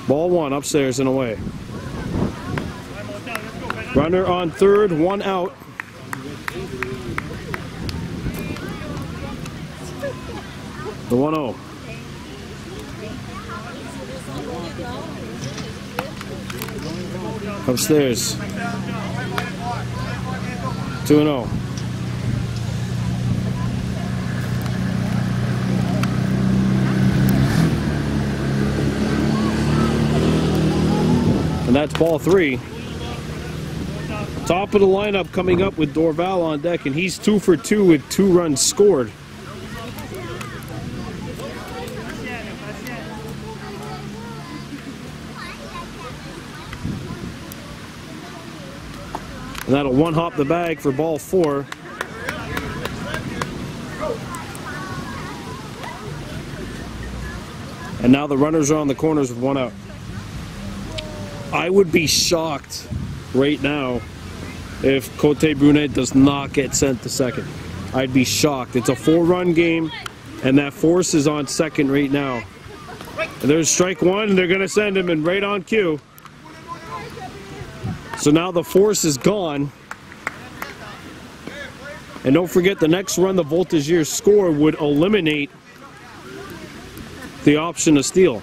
Ball 1 upstairs and away. Runner on third, 1 out. The 1-0. Upstairs. 2-0. And that's ball 3. Top of the lineup coming up with Dorval on deck, and he's 2 for 2 with 2 runs scored. And that'll one-hop the bag for ball 4. And now the runners are on the corners with 1 out. I would be shocked right now if Cote Brunet does not get sent to second. I'd be shocked. It's a 4-run game, and that Force is on second right now. And there's strike 1, and they're going to send him in right on cue. So now the Force is gone. And don't forget, the next run the Voltigeurs score would eliminate the option to steal.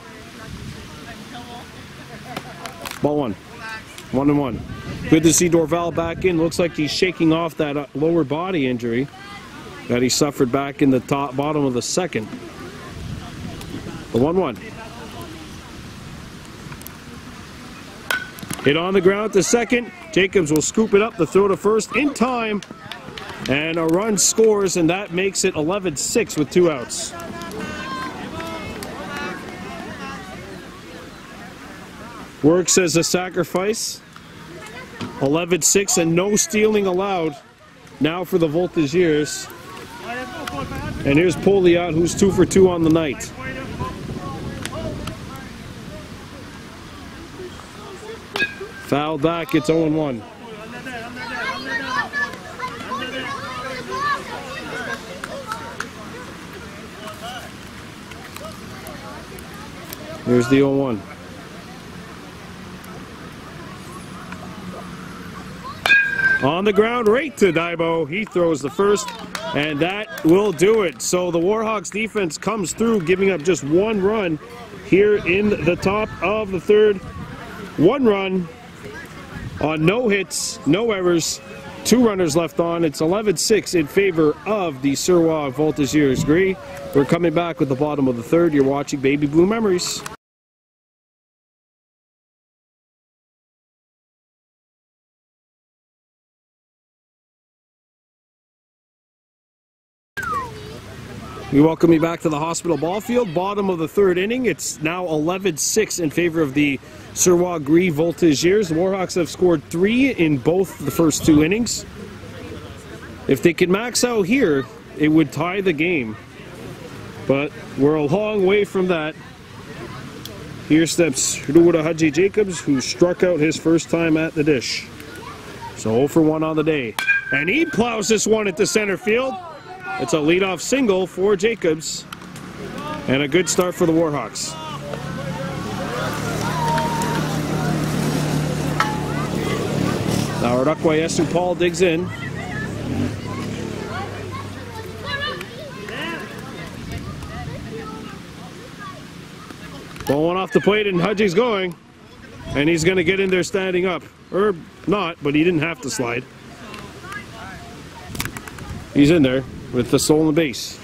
Ball 1. 1-1. Good to see Dorval back in. Looks like he's shaking off that lower body injury that he suffered back in the bottom of the second. The 1-1. Hit on the ground to second. Jacobs will scoop it up to throw to first in time. And a run scores, and that makes it 11-6 with 2 outs. Works as a sacrifice. 11-6 and no stealing allowed now for the Voltigeurs. And here's Poliat, who's 2 for 2 on the night. Fouled back, it's 0-1. Here's the 0-1. On the ground, right to Daibo. He throws the first, and that will do it. So the Warhawks defense comes through, giving up just 1 run here in the top of the 3rd. 1 run on no hits, no errors, 2 runners left on. It's 11-6 in favor of the Suroit Voltigeurs. Gris, we're coming back with the bottom of the 3rd. You're watching Baby Blue Memories. We welcome you back to the hospital ball field. Bottom of the 3rd inning. It's now 11-6 in favor of the Suroit Gris Voltigeurs. The Warhawks have scored 3 in both the first 2 innings. If they could max out here, it would tie the game. But we're a long way from that. Here steps Ruda Haji Jacobs, who struck out his first time at the dish. So 0 for 1 on the day. And he plows this one into center field. It's a leadoff single for Jacobs, and a good start for the Warhawks. Now Rakwayesu Paul digs in. Ball went off the plate, and Haji's going, and he's going to get in there standing up. Or not, but he didn't have to slide. He's in there with the soul on the base.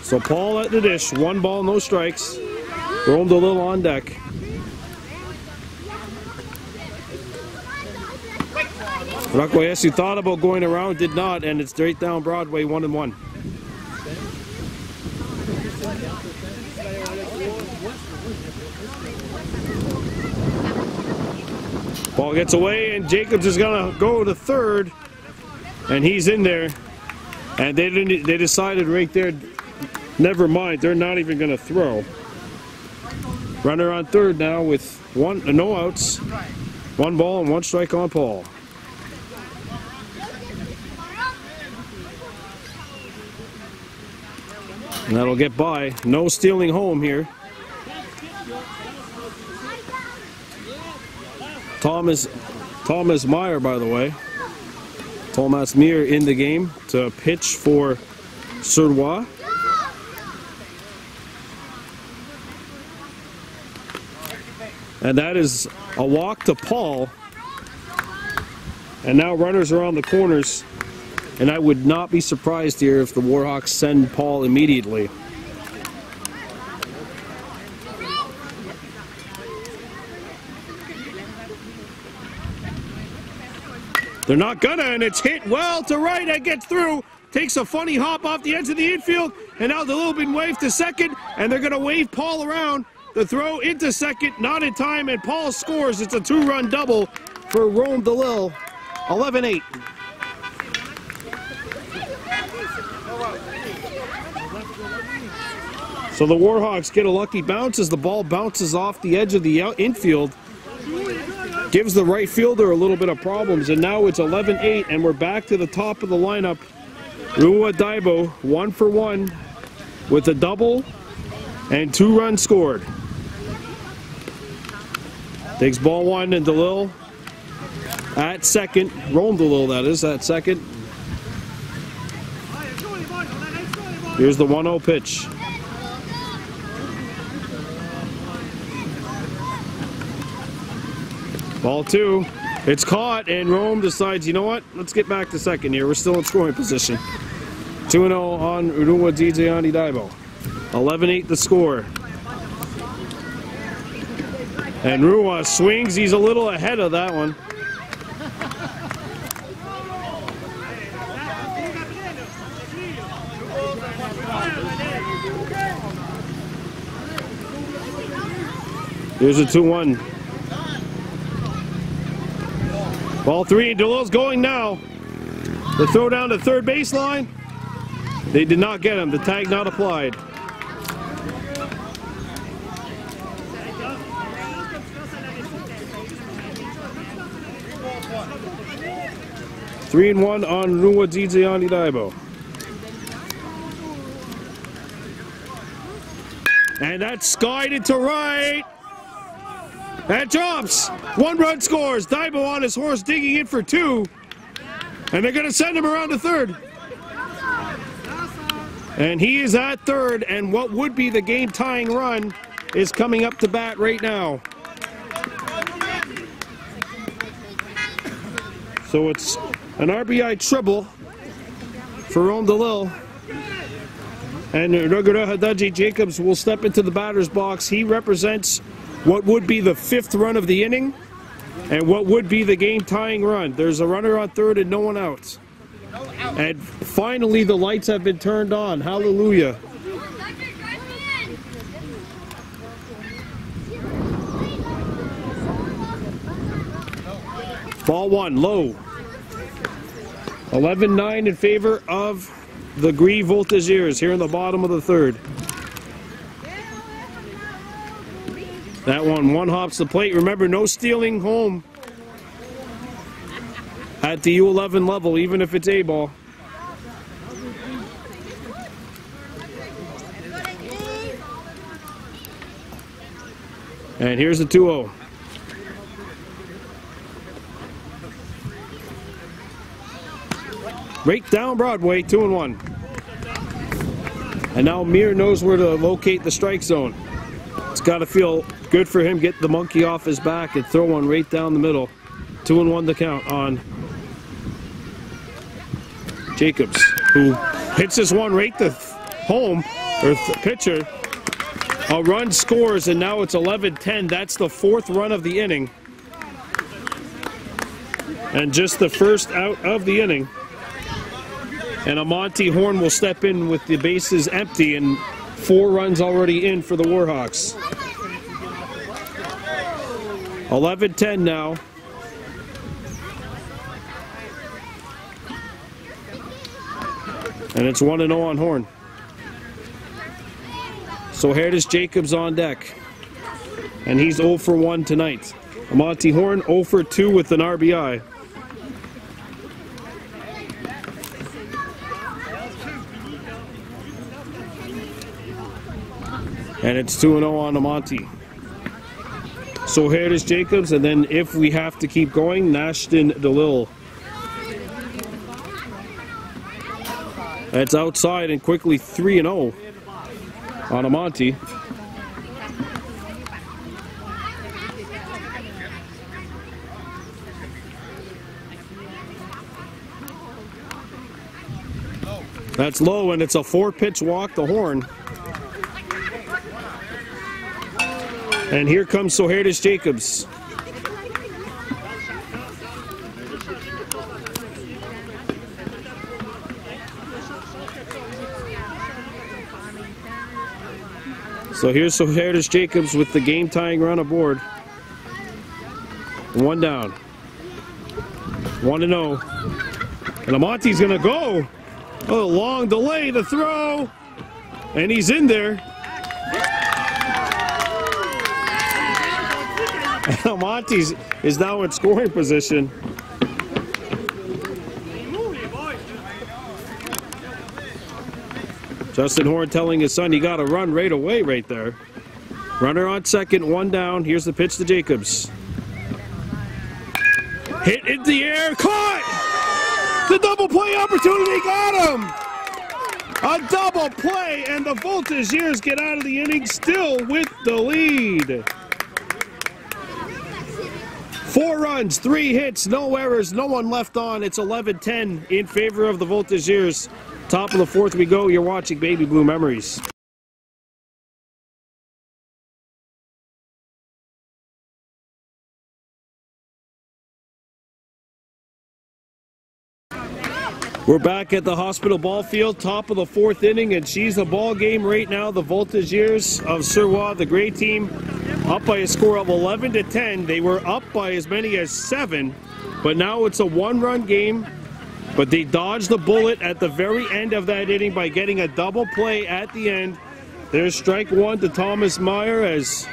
So Paul at the dish, 1 ball, no strikes. Roamed a little on deck. Rakwayesu thought about going around, did not, and it's straight down Broadway, 1-1. Ball gets away, and Jacobs is going to go to 3rd, and he's in there. And they decided right there, never mind, they're not even going to throw. Runner on 3rd now with no outs, 1 ball and 1 strike on Paul. And that'll get by. No stealing home here. Thomas Meyer, by the way. Thomas Meyer in the game to pitch for Suroit. And that is a walk to Paul. And now runners are on the corners. And I would not be surprised here if the Warhawks send Paul immediately. They're not gonna, and it's hit well to right and gets through. Takes a funny hop off the edge of the infield, and now the little bit wave to second, and they're gonna wave Paul around. The throw into second, not in time, and Paul scores. It's a 2-run double for Rome DeLille. 11-8. So the Warhawks get a lucky bounce as the ball bounces off the edge of the infield. Gives the right fielder a little bit of problems, and now it's 11-8, and we're back to the top of the lineup. Rua Daibo, 1 for 1 with a double and 2 runs scored. Takes ball 1 and DeLille at second. Rome DeLille, that is, at second. Here's the 1-0 pitch. Ball 2, it's caught, and Rome decides, you know what, let's get back to second here. We're still in scoring position. 2-0 on Rua Didiani Daibo. 11-8 the score. And Rua swings, he's a little ahead of that one. Here's a 2-1. Ball 3, DeLille's going now. The throw down to third baseline. They did not get him. The tag not applied. Three and 1 on Rua Didiani Daibo. And that's skied into right. That drops. 1 run scores. Daibo on his horse digging in for 2. And they're going to send him around to third. And he is at third, and what would be the game tying run is coming up to bat right now. So it's an RBI triple for Rome DeLille. And Rugura Hadaji Jacobs will step into the batter's box. He represents what would be the 5th run of the inning and what would be the game-tying run. There's a runner on third and no one out. And finally the lights have been turned on. Hallelujah. Ball 1, low. 11-9 in favor of the Gris Voltigeurs here in the bottom of the third. That one hops the plate. Remember, no stealing home at the U11 level, even if it's A-ball. And here's the 2-0. Right down Broadway, 2-1. And now Mir knows where to locate the strike zone. It's got to feel good for him. Get the monkey off his back and throw one right down the middle. 2-1 the count on Jacobs, who hits this one right to home, or pitcher. A run scores, and now it's 11-10. That's the 4th run of the inning. And just the first out of the inning. And Amonte Horn will step in with the bases empty, and 4 runs already in for the Warhawks. 11-10 now. And it's 1-0 on Horn. So Herdis Jacobs on deck. And he's 0 for 1 tonight. Amonte Horn 0 for 2 with an RBI. And it's 2-0 on Amonte. So Herdis Jacobs, and then if we have to keep going, Nashton DeLille. That's outside and quickly 3-0 on Amonte. That's low, and it's a 4-pitch walk the horn. And here comes Soherdis Jacobs. So here's Soherdis Jacobs with the game-tying run aboard. 1 down. 1-0. And Amonte's gonna go. Oh, long delay, the throw. And he's in there. Amonte is now in scoring position. Justin Horn telling his son, you got to run right away right there. Runner on second, 1 down. Here's the pitch to Jacobs. Hit in the air, caught! The double play opportunity got him! A double play, and the Voltigeurs get out of the inning still with the lead. 4 runs, 3 hits, no errors, no one left on. It's 11-10 in favor of the Voltigeurs. Top of the 4th we go. You're watching Baby Blue Memories. We're back at the Hospital Ball Field, top of the 4th inning, and she's the ball game right now. The Voltigeurs of Suroit, the gray team, up by a score of 11-10. They were up by as many as 7, but now it's a 1-run game. But they dodged the bullet at the very end of that inning by getting a double play at the end. There's strike 1 to Thomas Meyer as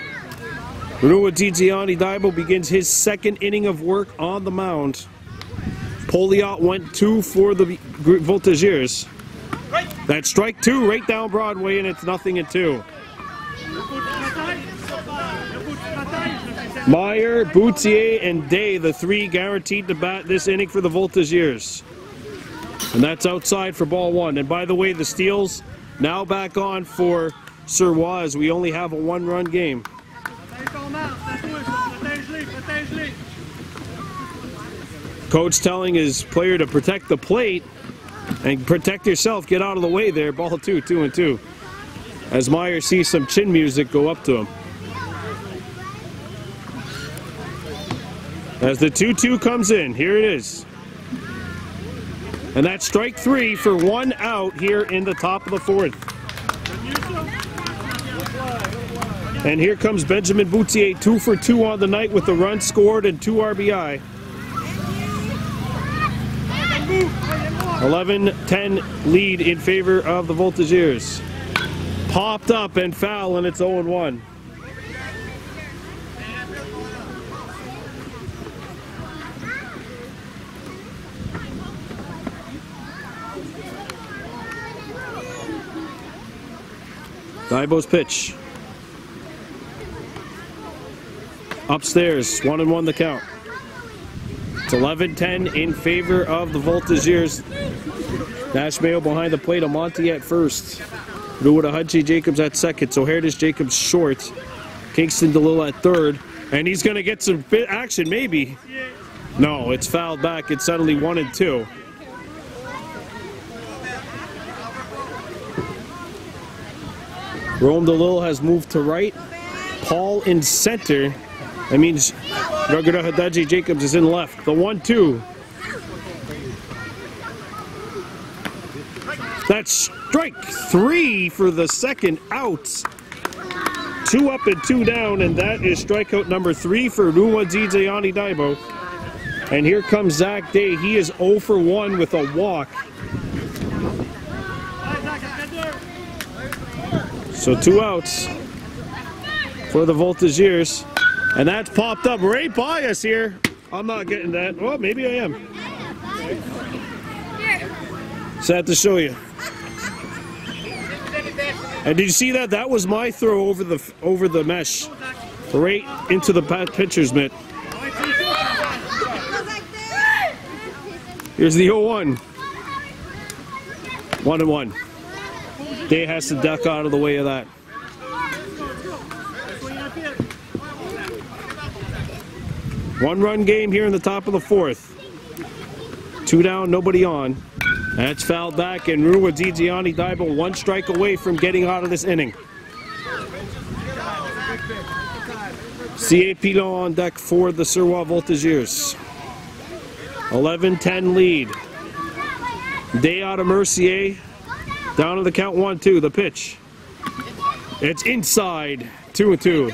Ruadzidziani Daibo begins his 2nd inning of work on the mound. Poliot went 2 for the Voltigeurs. That's strike 2 right down Broadway, and it's 0-2. Meyer, Boutier, and Day, the 3 guaranteed to bat this inning for the Voltigeurs. And that's outside for ball 1. And by the way, the steals now back on for Suroit as we only have a 1-run game. Coach telling his player to protect the plate and protect yourself. Get out of the way there. Ball 2, 2-2. As Meyer sees some chin music go up to him. As the 2-2 comes in, here it is. And that's strike 3 for 1 out here in the top of the 4th. And here comes Benjamin Boutier, 2 for 2 on the night with the run scored and 2 RBI. 11-10 lead in favor of the Voltigeurs. Popped up and foul, and it's 0-1. Daibo's pitch. Upstairs, 1-1 the count. It's 11-10 in favor of the Voltigeurs. Nash Mayo behind the plate, Amonte at first. Ruadzidziani Jacobs at second, Soherdis Jacobs short. Kingston DeLille at third. And he's going to get some action, maybe. No, it's fouled back. It's suddenly 1-2. Rome DeLille has moved to right. Paul in center. That means Ruadzidziani Jacobs is in left. The 1-2. That's strike 3 for the 2nd out. 2 up and 2 down, and that is strikeout number 3 for Ruadzidziani Daibo. And here comes Zach Day. He is 0 for 1 with a walk. So 2 outs for the Voltigeurs. And that's popped up right by us here. I'm not getting that. Well, maybe I am. Sad to show you. And did you see that? That was my throw over the mesh. Right into the pitcher's mitt. Here's the 0-1. 1-1. Day has to duck out of the way of that. One-run game here in the top of the 4th. 2 down, nobody on. That's fouled back, and Ruwadzidziani Daibo 1 strike away from getting out of this inning. C.A. Pilon on deck for the Suroit Voltigeurs. 11-10 lead. Day out of Mercier. Down to the count 1-2. The pitch. It's inside. 2-2.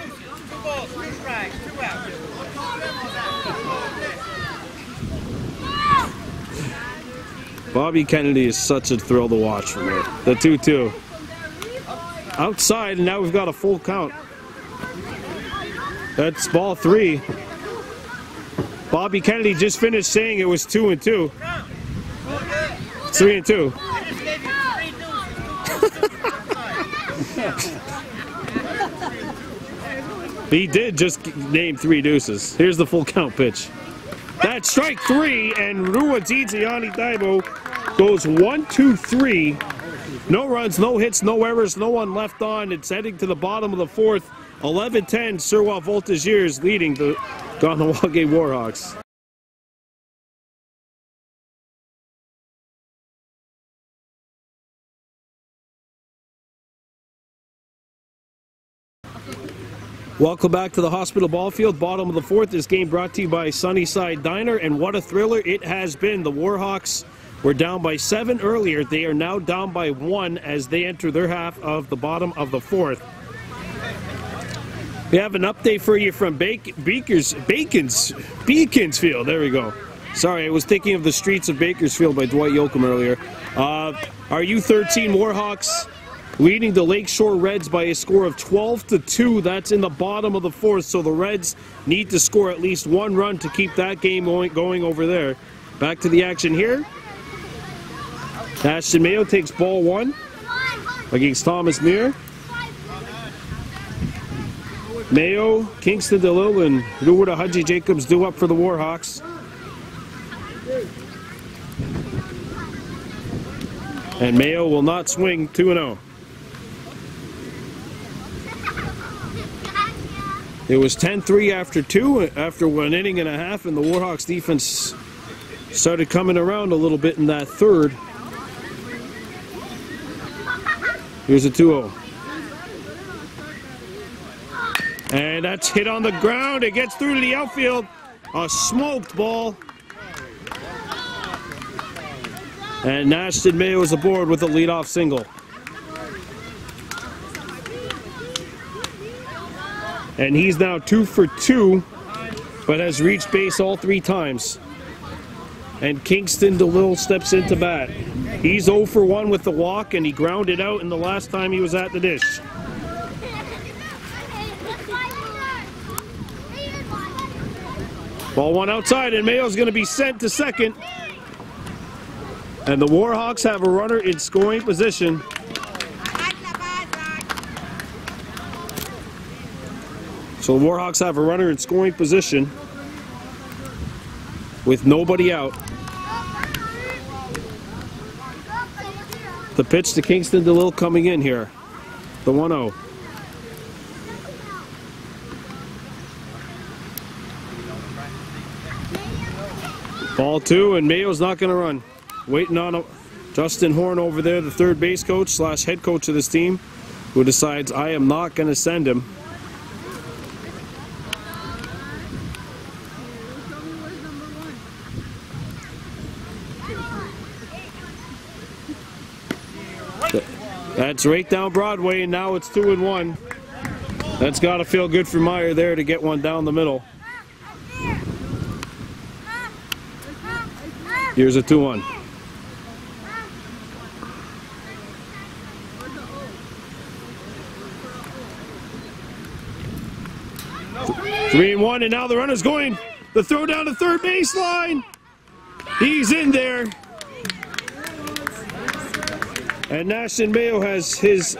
Bobby Kennedy is such a thrill to watch for me. The 2-2. Outside, and now we've got a full count. That's ball 3. Bobby Kennedy just finished saying it was 2-2. 3-2. He did just name 3 deuces. Here's the full count pitch. That's strike 3, and Ruwadzidziani Daibo goes 1-2-3. No runs, no hits, no errors, no one left on. It's heading to the bottom of the 4th. 11-10, Suroit Voltigeurs leading the Kahnwake Warhawks. Welcome back to the hospital ball field. Bottom of the 4th. This game brought to you by Sunnyside Diner, and what a thriller it has been. The Warhawks were down by 7 earlier. They are now down by 1 as they enter their half of the bottom of the 4th. We have an update for you from Beaconsfield. There we go. Sorry, I was thinking of The Streets of Bakersfield by Dwight Yoakam earlier. Our U13 Warhawks leading the Lakeshore Reds by a score of 12-2. That's in the bottom of the 4th, so the Reds need to score at least 1 run to keep that game going over there. Back to the action here. Ashton Mayo takes ball 1 against Thomas Muir. Mayo, Kingston DeLille, and Ruwarda Haji Jacobs due up for the Warhawks. And Mayo will not swing. 2-0. It was 10-3 after 2, after 1 inning and a half, and the Warhawks defense started coming around a little bit in that 3rd. Here's a 2-0. And that's hit on the ground. It gets through to the outfield. A smoked ball. And Ashton Mayo is aboard with a leadoff single. And he's now 2 for 2, but has reached base all 3 times. And Kingston DeLille steps into bat. He's 0 for 1 with the walk, and he grounded out in the last time he was at the dish. Ball 1 outside, and Mayo's going to be sent to second. And the Warhawks have a runner in scoring position. So the Warhawks have a runner in scoring position with nobody out. The pitch to Kingston DeLille coming in here. The 1-0. Ball 2, and Mayo's not going to run. Waiting on Justin Horn over there, the 3rd base coach / head coach of this team, who decides I am not going to send him. That's right down Broadway, and now it's 2-1. That's got to feel good for Meyer there to get one down the middle. Here's a 2-1. Three and 1, and now the runner's going. The throw down to 3rd baseline. He's in there. And Ashton Mayo has his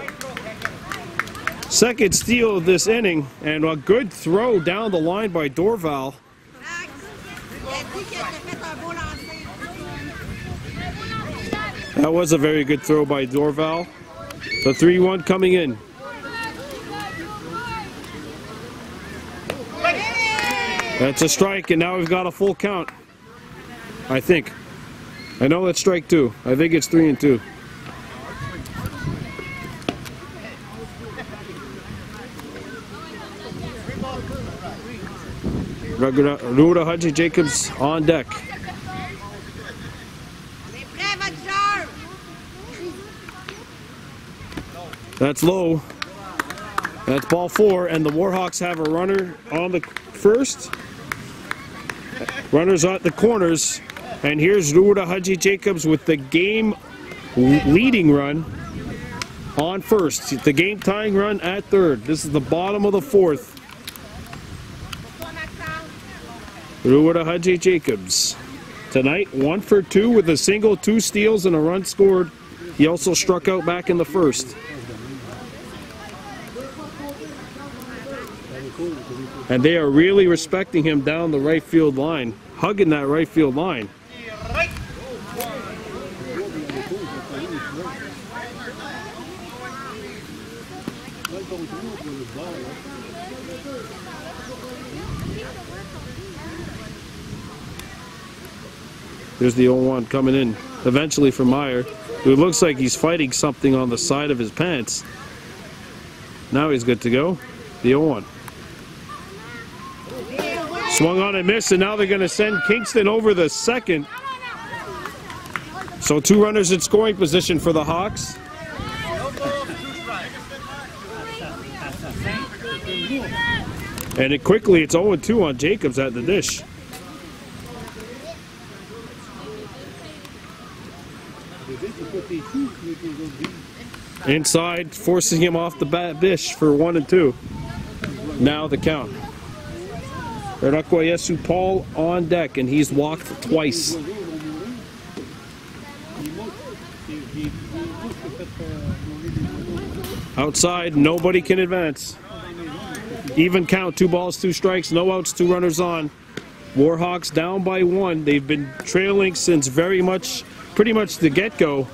2nd steal of this inning, and a good throw down the line by Dorval. That was a very good throw by Dorval. The 3-1 coming in. That's a strike, and now we've got a full count, I think. I know that's strike 2. I think it's 3-2. Ruda Haji Jacobs on deck. That's low. That's ball 4, and the Warhawks have a runner on the first. Runners at the corners, and here's Ruda Haji Jacobs with the game leading run on first. The game tying run at third. This is the bottom of the 4th. Ruda Haji Jacobs tonight 1 for 2 with a single, 2 steals, and a run scored. He also struck out back in the first. And they are really respecting him down the right field line, hugging that right field line. There's the 0-1 coming in eventually for Meyer, who looks like he's fighting something on the side of his pants. Now he's good to go. The 0-1. Swung on and missed, and now they're going to send Kingston over the second. So 2 runners in scoring position for the Hawks. And it's 0-2 on Jacobs at the dish. Inside, forcing him off the dish for 1-2. Now the count. Yesu Paul on deck, and he's walked twice. Outside, nobody can advance. Even count, 2 balls, 2 strikes, no outs, 2 runners on. Warhawks down by 1. They've been trailing since pretty much the get-go.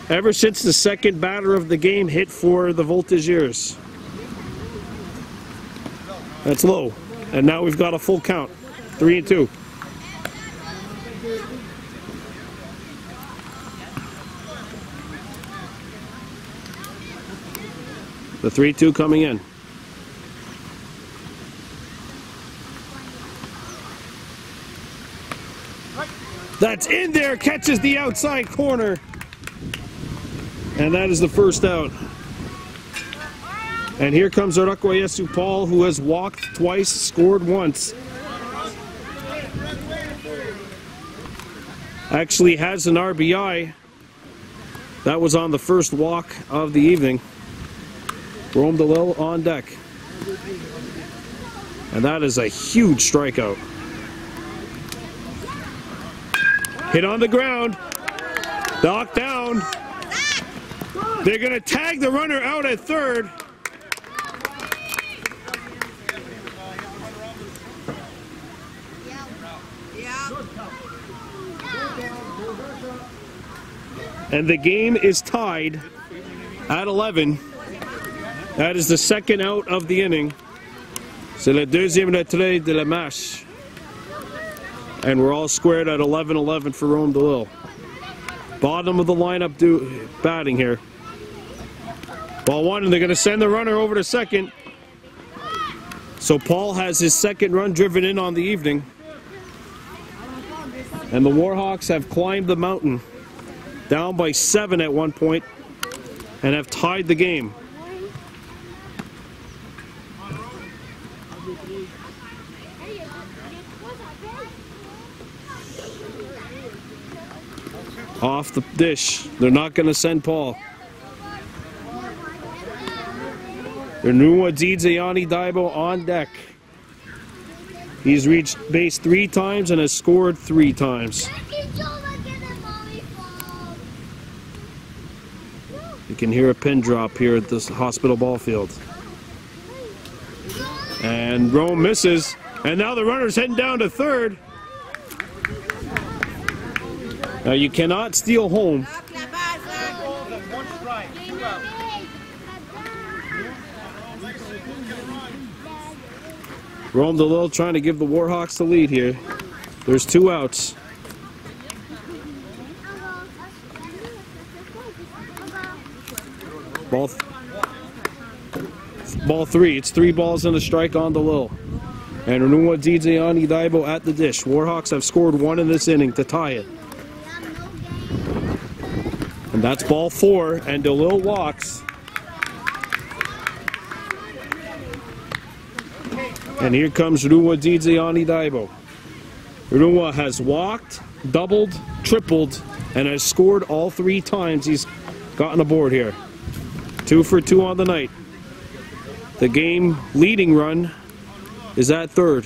Ever since the second batter of the game hit for the Voltigeurs. That's low. And now we've got a full count. 3-2. The 3-2 coming in. That's in there, catches the outside corner. And that is the first out. And here comes Yesu Paul, who has walked twice, scored once. Actually has an RBI. That was on the first walk of the evening. Rome DeLille on deck. And that is a huge strikeout. Hit on the ground. Knocked down. They're going to tag the runner out at third. And the game is tied at 11. That is the second out of the inning. C'est le deuxième retrait de la match. And we're all squared at 11-11 for Rome DeLille. Bottom of the lineup batting here. Ball 1, and they're going to send the runner over to second. So Paul has his second run driven in on the evening. And the Warhawks have climbed the mountain, down by 7 at one point, and have tied the game. Off the dish. They're not going to send Paul. Renua Dzayani Daibo on deck. He's reached base 3 times and has scored 3 times. You can hear a pin drop here at this hospital ball field. And Rome misses. And now the runner's heading down to third. Now you cannot steal home. Roamed a little, trying to give the Warhawks the lead here. There's 2 outs. Ball 3. It's 3 balls and a strike on the low. And U11A Daibo at the dish. Warhawks have scored 1 in this inning to tie it. And that's ball 4, and DeLille walks. And here comes U11A Daibo. Runwa has walked, doubled, tripled, and has scored all 3 times he's gotten aboard here. 2 for 2 on the night. The game leading run is at third.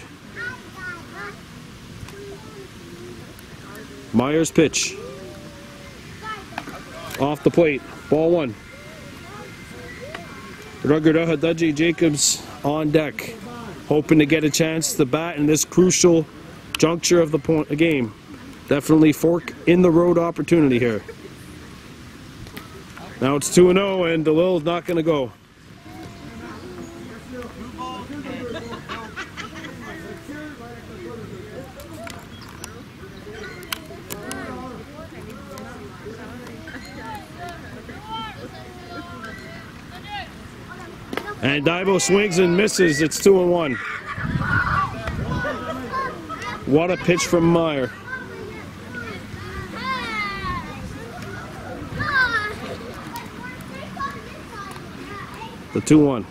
Myers pitch. Off the plate. Ball 1. Ruggerda Hadaji Jacobs on deck, hoping to get a chance to bat in this crucial juncture of the game. Definitely fork in the road opportunity here. Now it's 2-0 and DeLille's not going to go. And Daibo swings and misses. It's 2-1. What a pitch from Meyer. The 2-1.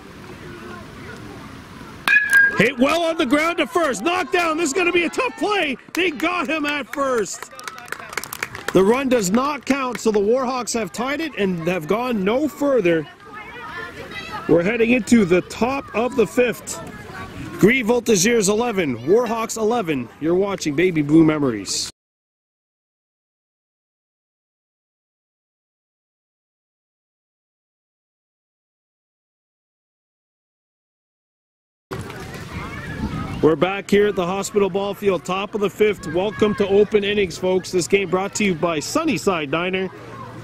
Hit well on the ground to first. Knockdown. This is going to be a tough play. They got him at first. The run does not count, so the Warhawks have tied it and have gone no further. We're heading into the top of the 5th. Gris Voltigeurs 11, Warhawks 11. You're watching Baby Blue Memories. We're back here at the Hospital Ball Field, top of the 5th. Welcome to Open Innings, folks. This game brought to you by Sunnyside Diner,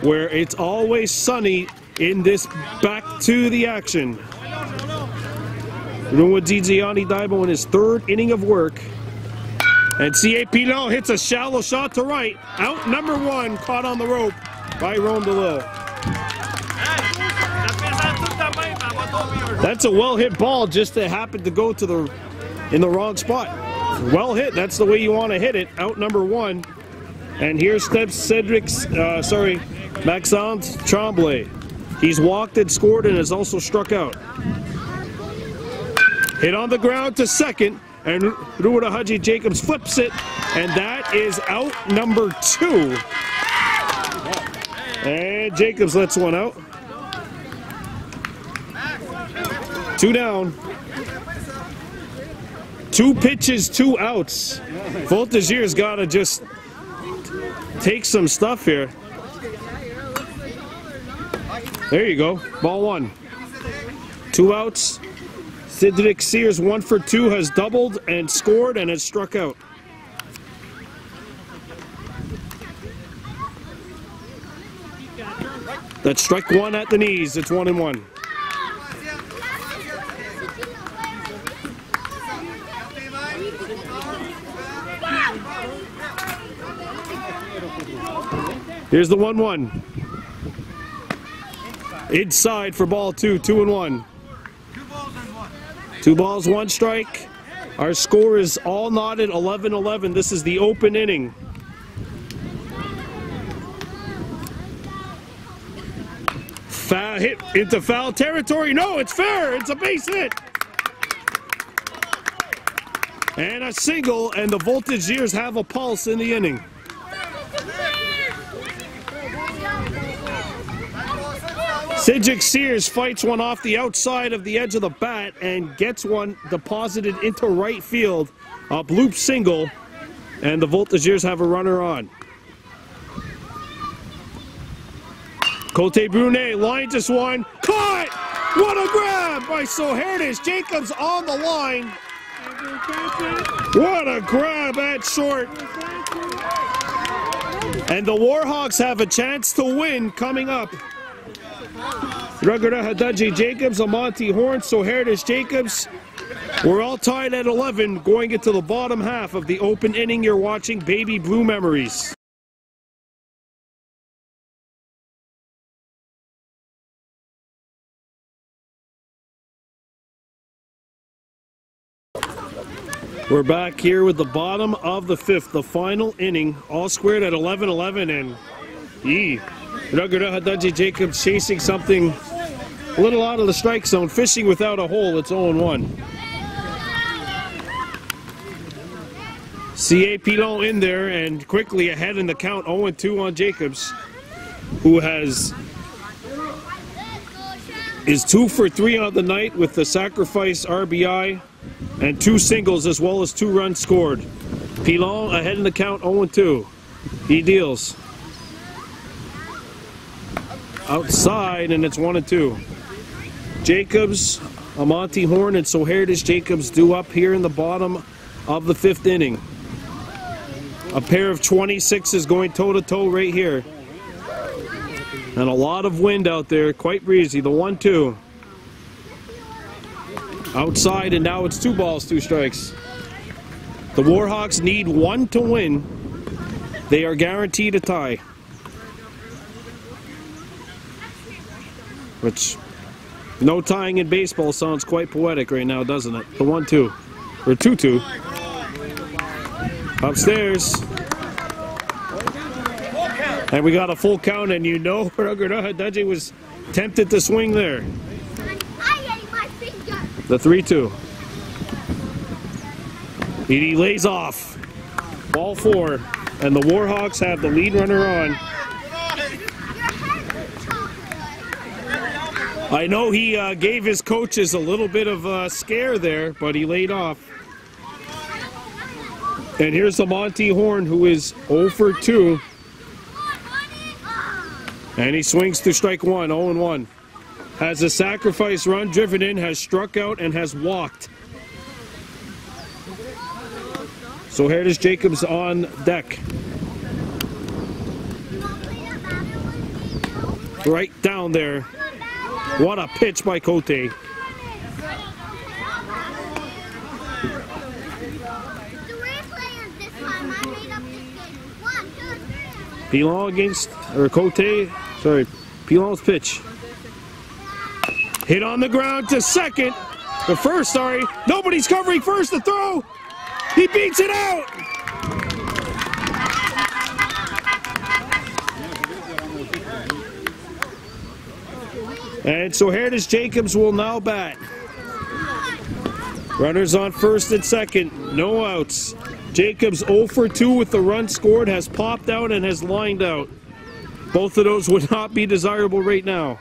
where it's always sunny in this back to the action. U11A Daibo in his 3rd inning of work. And C.A. Pilon hits a shallow shot to right. Out number 1, caught on the rope by Rome DeLille. That's a well-hit ball, just that happened to go to in the wrong spot. Well hit, that's the way you want to hit it. Out number 1. And here steps Maxence Tremblay. He's walked and scored and has also struck out. Hit on the ground to second, and Ruda Haji Jacobs flips it, and that is out number 2. And Jacobs lets one out. 2 down. 2 pitches, 2 outs. Voltigeurs got to just take some stuff here. There you go. Ball 1. 2 outs. Cedric Sears 1 for 2 has doubled and scored and has struck out. That's strike 1 at the knees. It's 1-1. Here's the 1-1. Inside for ball 2, 2-1. 2 balls, 1 strike. Our score is all knotted 11-11. This is the open inning. Foul hit into foul territory. No, it's fair. It's a base hit. And a single, and the Voltigeurs have a pulse in the inning. Cedric Sears fights one off the outside of the edge of the bat and gets one deposited into right field. A bloop single, and the Voltigeurs have a runner on. Cote Brunet lines this one. Caught! What a grab by Soherdes. Jacobs on the line. What a grab at short. And the Warhawks have a chance to win coming up. Ruggerda Hadaji Jacobs, Amonte Horn, So Heritage Jacobs. We're all tied at 11 going into the bottom half of the open inning. You're watching Baby Blue Memories. We're back here with the bottom of the fifth, the final inning, all squared at 11-11, and Ruggerda Hadaji Jacobs chasing something a little out of the strike zone, fishing without a hole. It's 0-1. C.A. Pilon in there and quickly ahead in the count, 0-2 on Jacobs, who is 2 for 3 on the night with the sacrifice RBI and 2 singles as well as 2 runs scored. Pilon ahead in the count, 0-2. He deals outside and it's 1-2. Jacobs, Amonte Horn, and So Heritage Jacobs due up here in the bottom of the fifth inning. A pair of 26s going toe-to-toe right here. And a lot of wind out there, quite breezy. The 1-2. Outside, and now it's 2 balls, 2 strikes. The Warhawks need 1 to win. They are guaranteed a tie. Which, no tying in baseball sounds quite poetic right now, doesn't it? The 1-2. Or 2-2. Upstairs. And we got a full count, and you know Ruggerda Hadaji was tempted to swing there. The 3-2. He lays off. Ball 4. And the Warhawks have the lead runner on. I know he gave his coaches a little bit of a scare there, but he laid off. And here's the Amonte Horn, who is 0 for 2. And he swings to strike 1, 0-1. Has a sacrifice run driven in, has struck out, and has walked. So Heritage Jacobs on deck. Right down there. What a pitch by Cote. Pilon against, or Cote, sorry, Pilon's pitch. Hit on the ground to second. The first, sorry. Nobody's covering first. The throw. He beats it out. And so Heritage Jacobs will now bat. Runners on first and second. No outs. Jacobs 0 for 2 with the run scored, has popped out and has lined out. Both of those would not be desirable right now,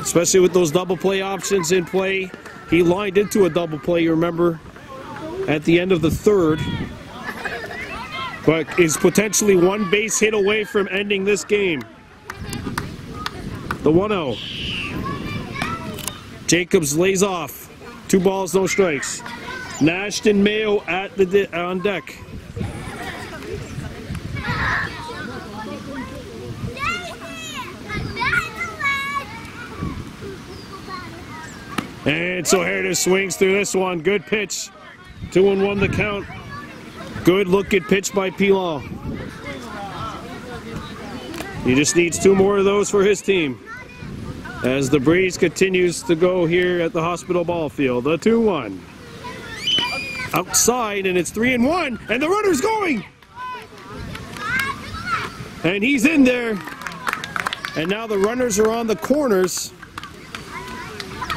especially with those double play options in play. He lined into a double play, you remember, at the end of the third, but is potentially 1 base hit away from ending this game. The 1-0. Jacobs lays off. 2 balls, no strikes. Nash and Mayo at on deck. And so Heritage swings through this one. Good pitch. 2-1 the count. Good looking pitch by Pilon. He just needs 2 more of those for his team. As the breeze continues to go here at the Hospital Ball Field. The 2-1. Outside, and it's 3-1, and the runner's going. And he's in there. And now the runners are on the corners.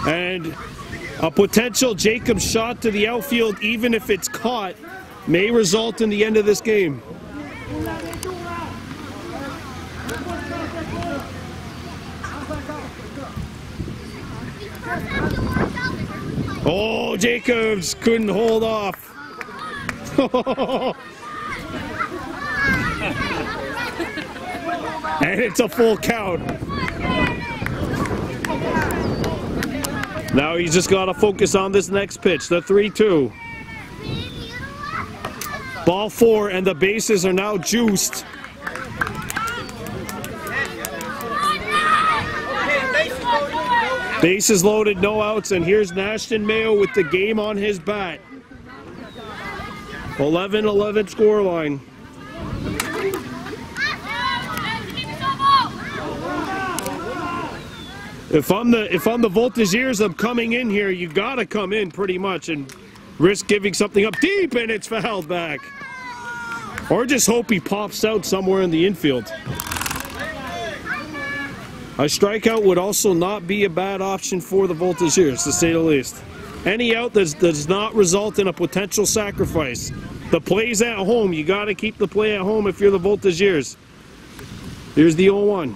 And a potential Jacobs shot to the outfield, even if it's caught, may result in the end of this game. Oh, Jacobs couldn't hold off. And it's a full count. Now he's just got to focus on this next pitch, the 3-2. Ball 4, and the bases are now juiced. Bases loaded, no outs, and here's Nashton Mayo with the game on his bat. 11-11 scoreline. If I'm the Voltigeurs, I'm coming in here. You gotta come in pretty much and risk giving something up deep, and it's fouled back. Or just hope he pops out somewhere in the infield. A strikeout would also not be a bad option for the Voltigeurs, to say the least. Any out that does not result in a potential sacrifice. The play's at home. You got to keep the play at home if you're the Voltigeurs. Here's the 0-1.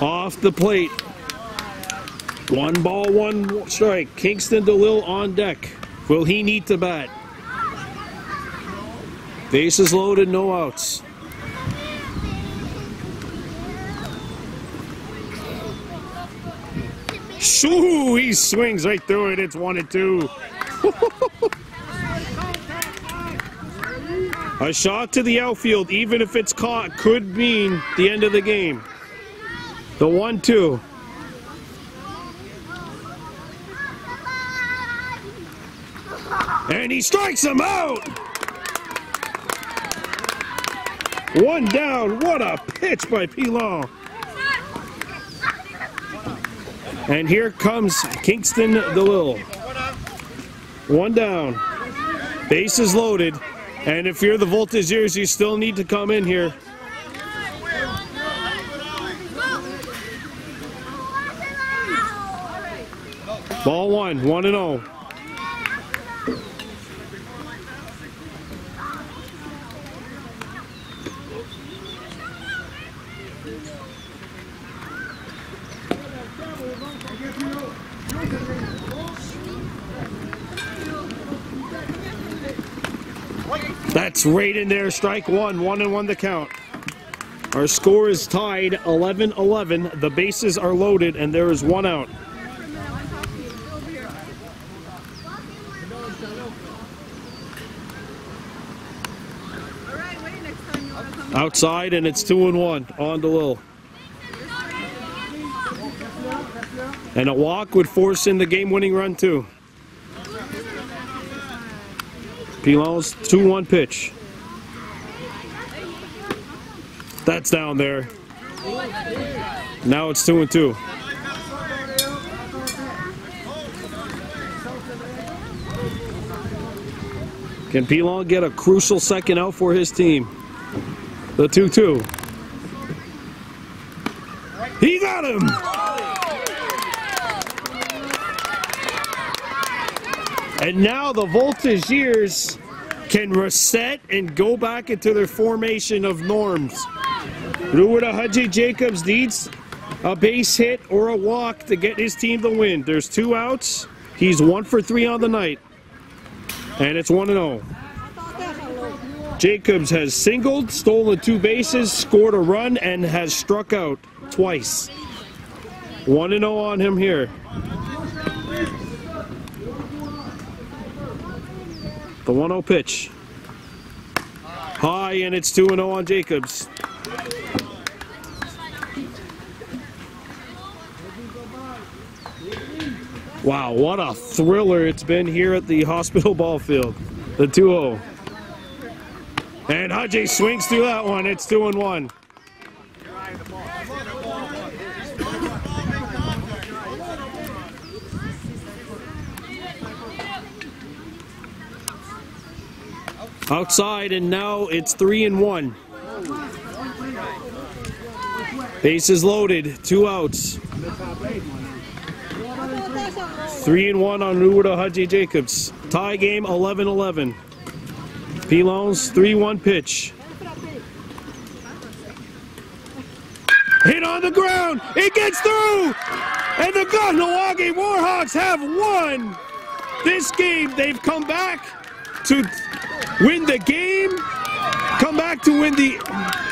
Off the plate. 1 ball, 1 strike. Kingston DeLille on deck. Will he need to bat? Bases loaded, no outs. Shoo! He swings right through it. It's 1-2. A shot to the outfield, even if it's caught, could mean the end of the game. The 1-2. And he strikes him out! 1 down. What a pitch by Pilon. And here comes Kingston DeLille. 1 down. Bases loaded. And if you're the Voltigeurs, you still need to come in here. Ball 1, 1-0. That's right in there, strike 1, 1-1 the count. Our score is tied 11-11. The bases are loaded and there is 1 out. Outside and it's 2-1 on DeLille. And a walk would force in the game-winning run too. Pilon's 2-1 pitch. That's down there. Now it's 2-2. Can Pilon get a crucial second out for his team? The 2-2. He got him! And now the Voltigeurs can reset and go back into their formation of norms. Ruwada Jacobs needs a base hit or a walk to get his team the win. There's 2 outs. He's 1 for 3 on the night. And it's 1-0. Jacobs has singled, stolen 2 bases, scored a run, and has struck out twice. 1-0 on him here. The 1-0 pitch. High, and it's 2-0 on Jacobs. Wow, what a thriller it's been here at the Hospital Ball Field. The 2-0. And Hadji swings through that one. It's 2-1. Outside, and now it's 3-1. Bases loaded, 2 outs. 3-1 on Ruwada Hadji Jacobs. Tie game 11-11. Pilon's 3-1 pitch. Hit on the ground. It gets through. And the Kahnwake Warhawks have won this game. They've come back to win the game, come back to win the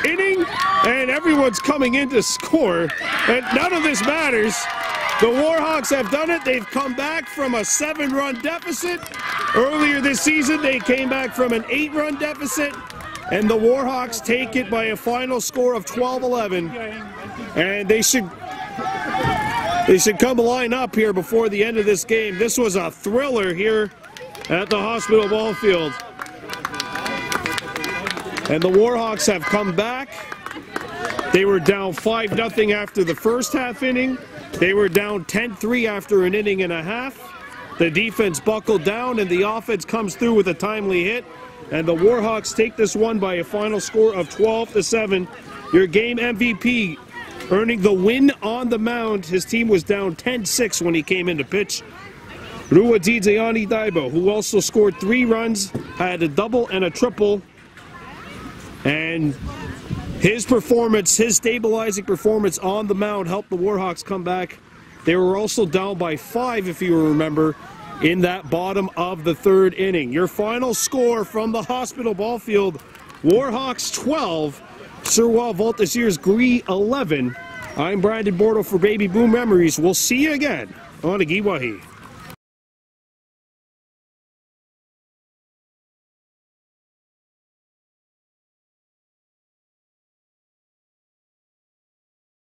inning, and everyone's coming in to score. And none of this matters. The Warhawks have done it. They've come back from a 7-run deficit. Earlier this season, they came back from an 8-run deficit, and the Warhawks take it by a final score of 12-11. And they should They should come line up here before the end of this game. This was a thriller here at the hospital ball field. And the Warhawks have come back. They were down 5-0 after the first half inning. They were down 10-3 after an inning and a half. The defense buckled down and the offense comes through with a timely hit. And the Warhawks take this one by a final score of 12-7. Your game MVP earning the win on the mound. His team was down 10-6 when he came in to pitch. Ruwadidzeani Daibo, who also scored 3 runs, had a double and a triple. And his performance, his stabilizing performance on the mound helped the Warhawks come back. They were also down by 5, if you remember, in that bottom of the 3rd inning. Your final score from the hospital ball field, Warhawks 12, Suroit Voltigeurs Gris 11. I'm Brandon Bordeaux for Baby Boom Memories. We'll see you again on Agiwahi.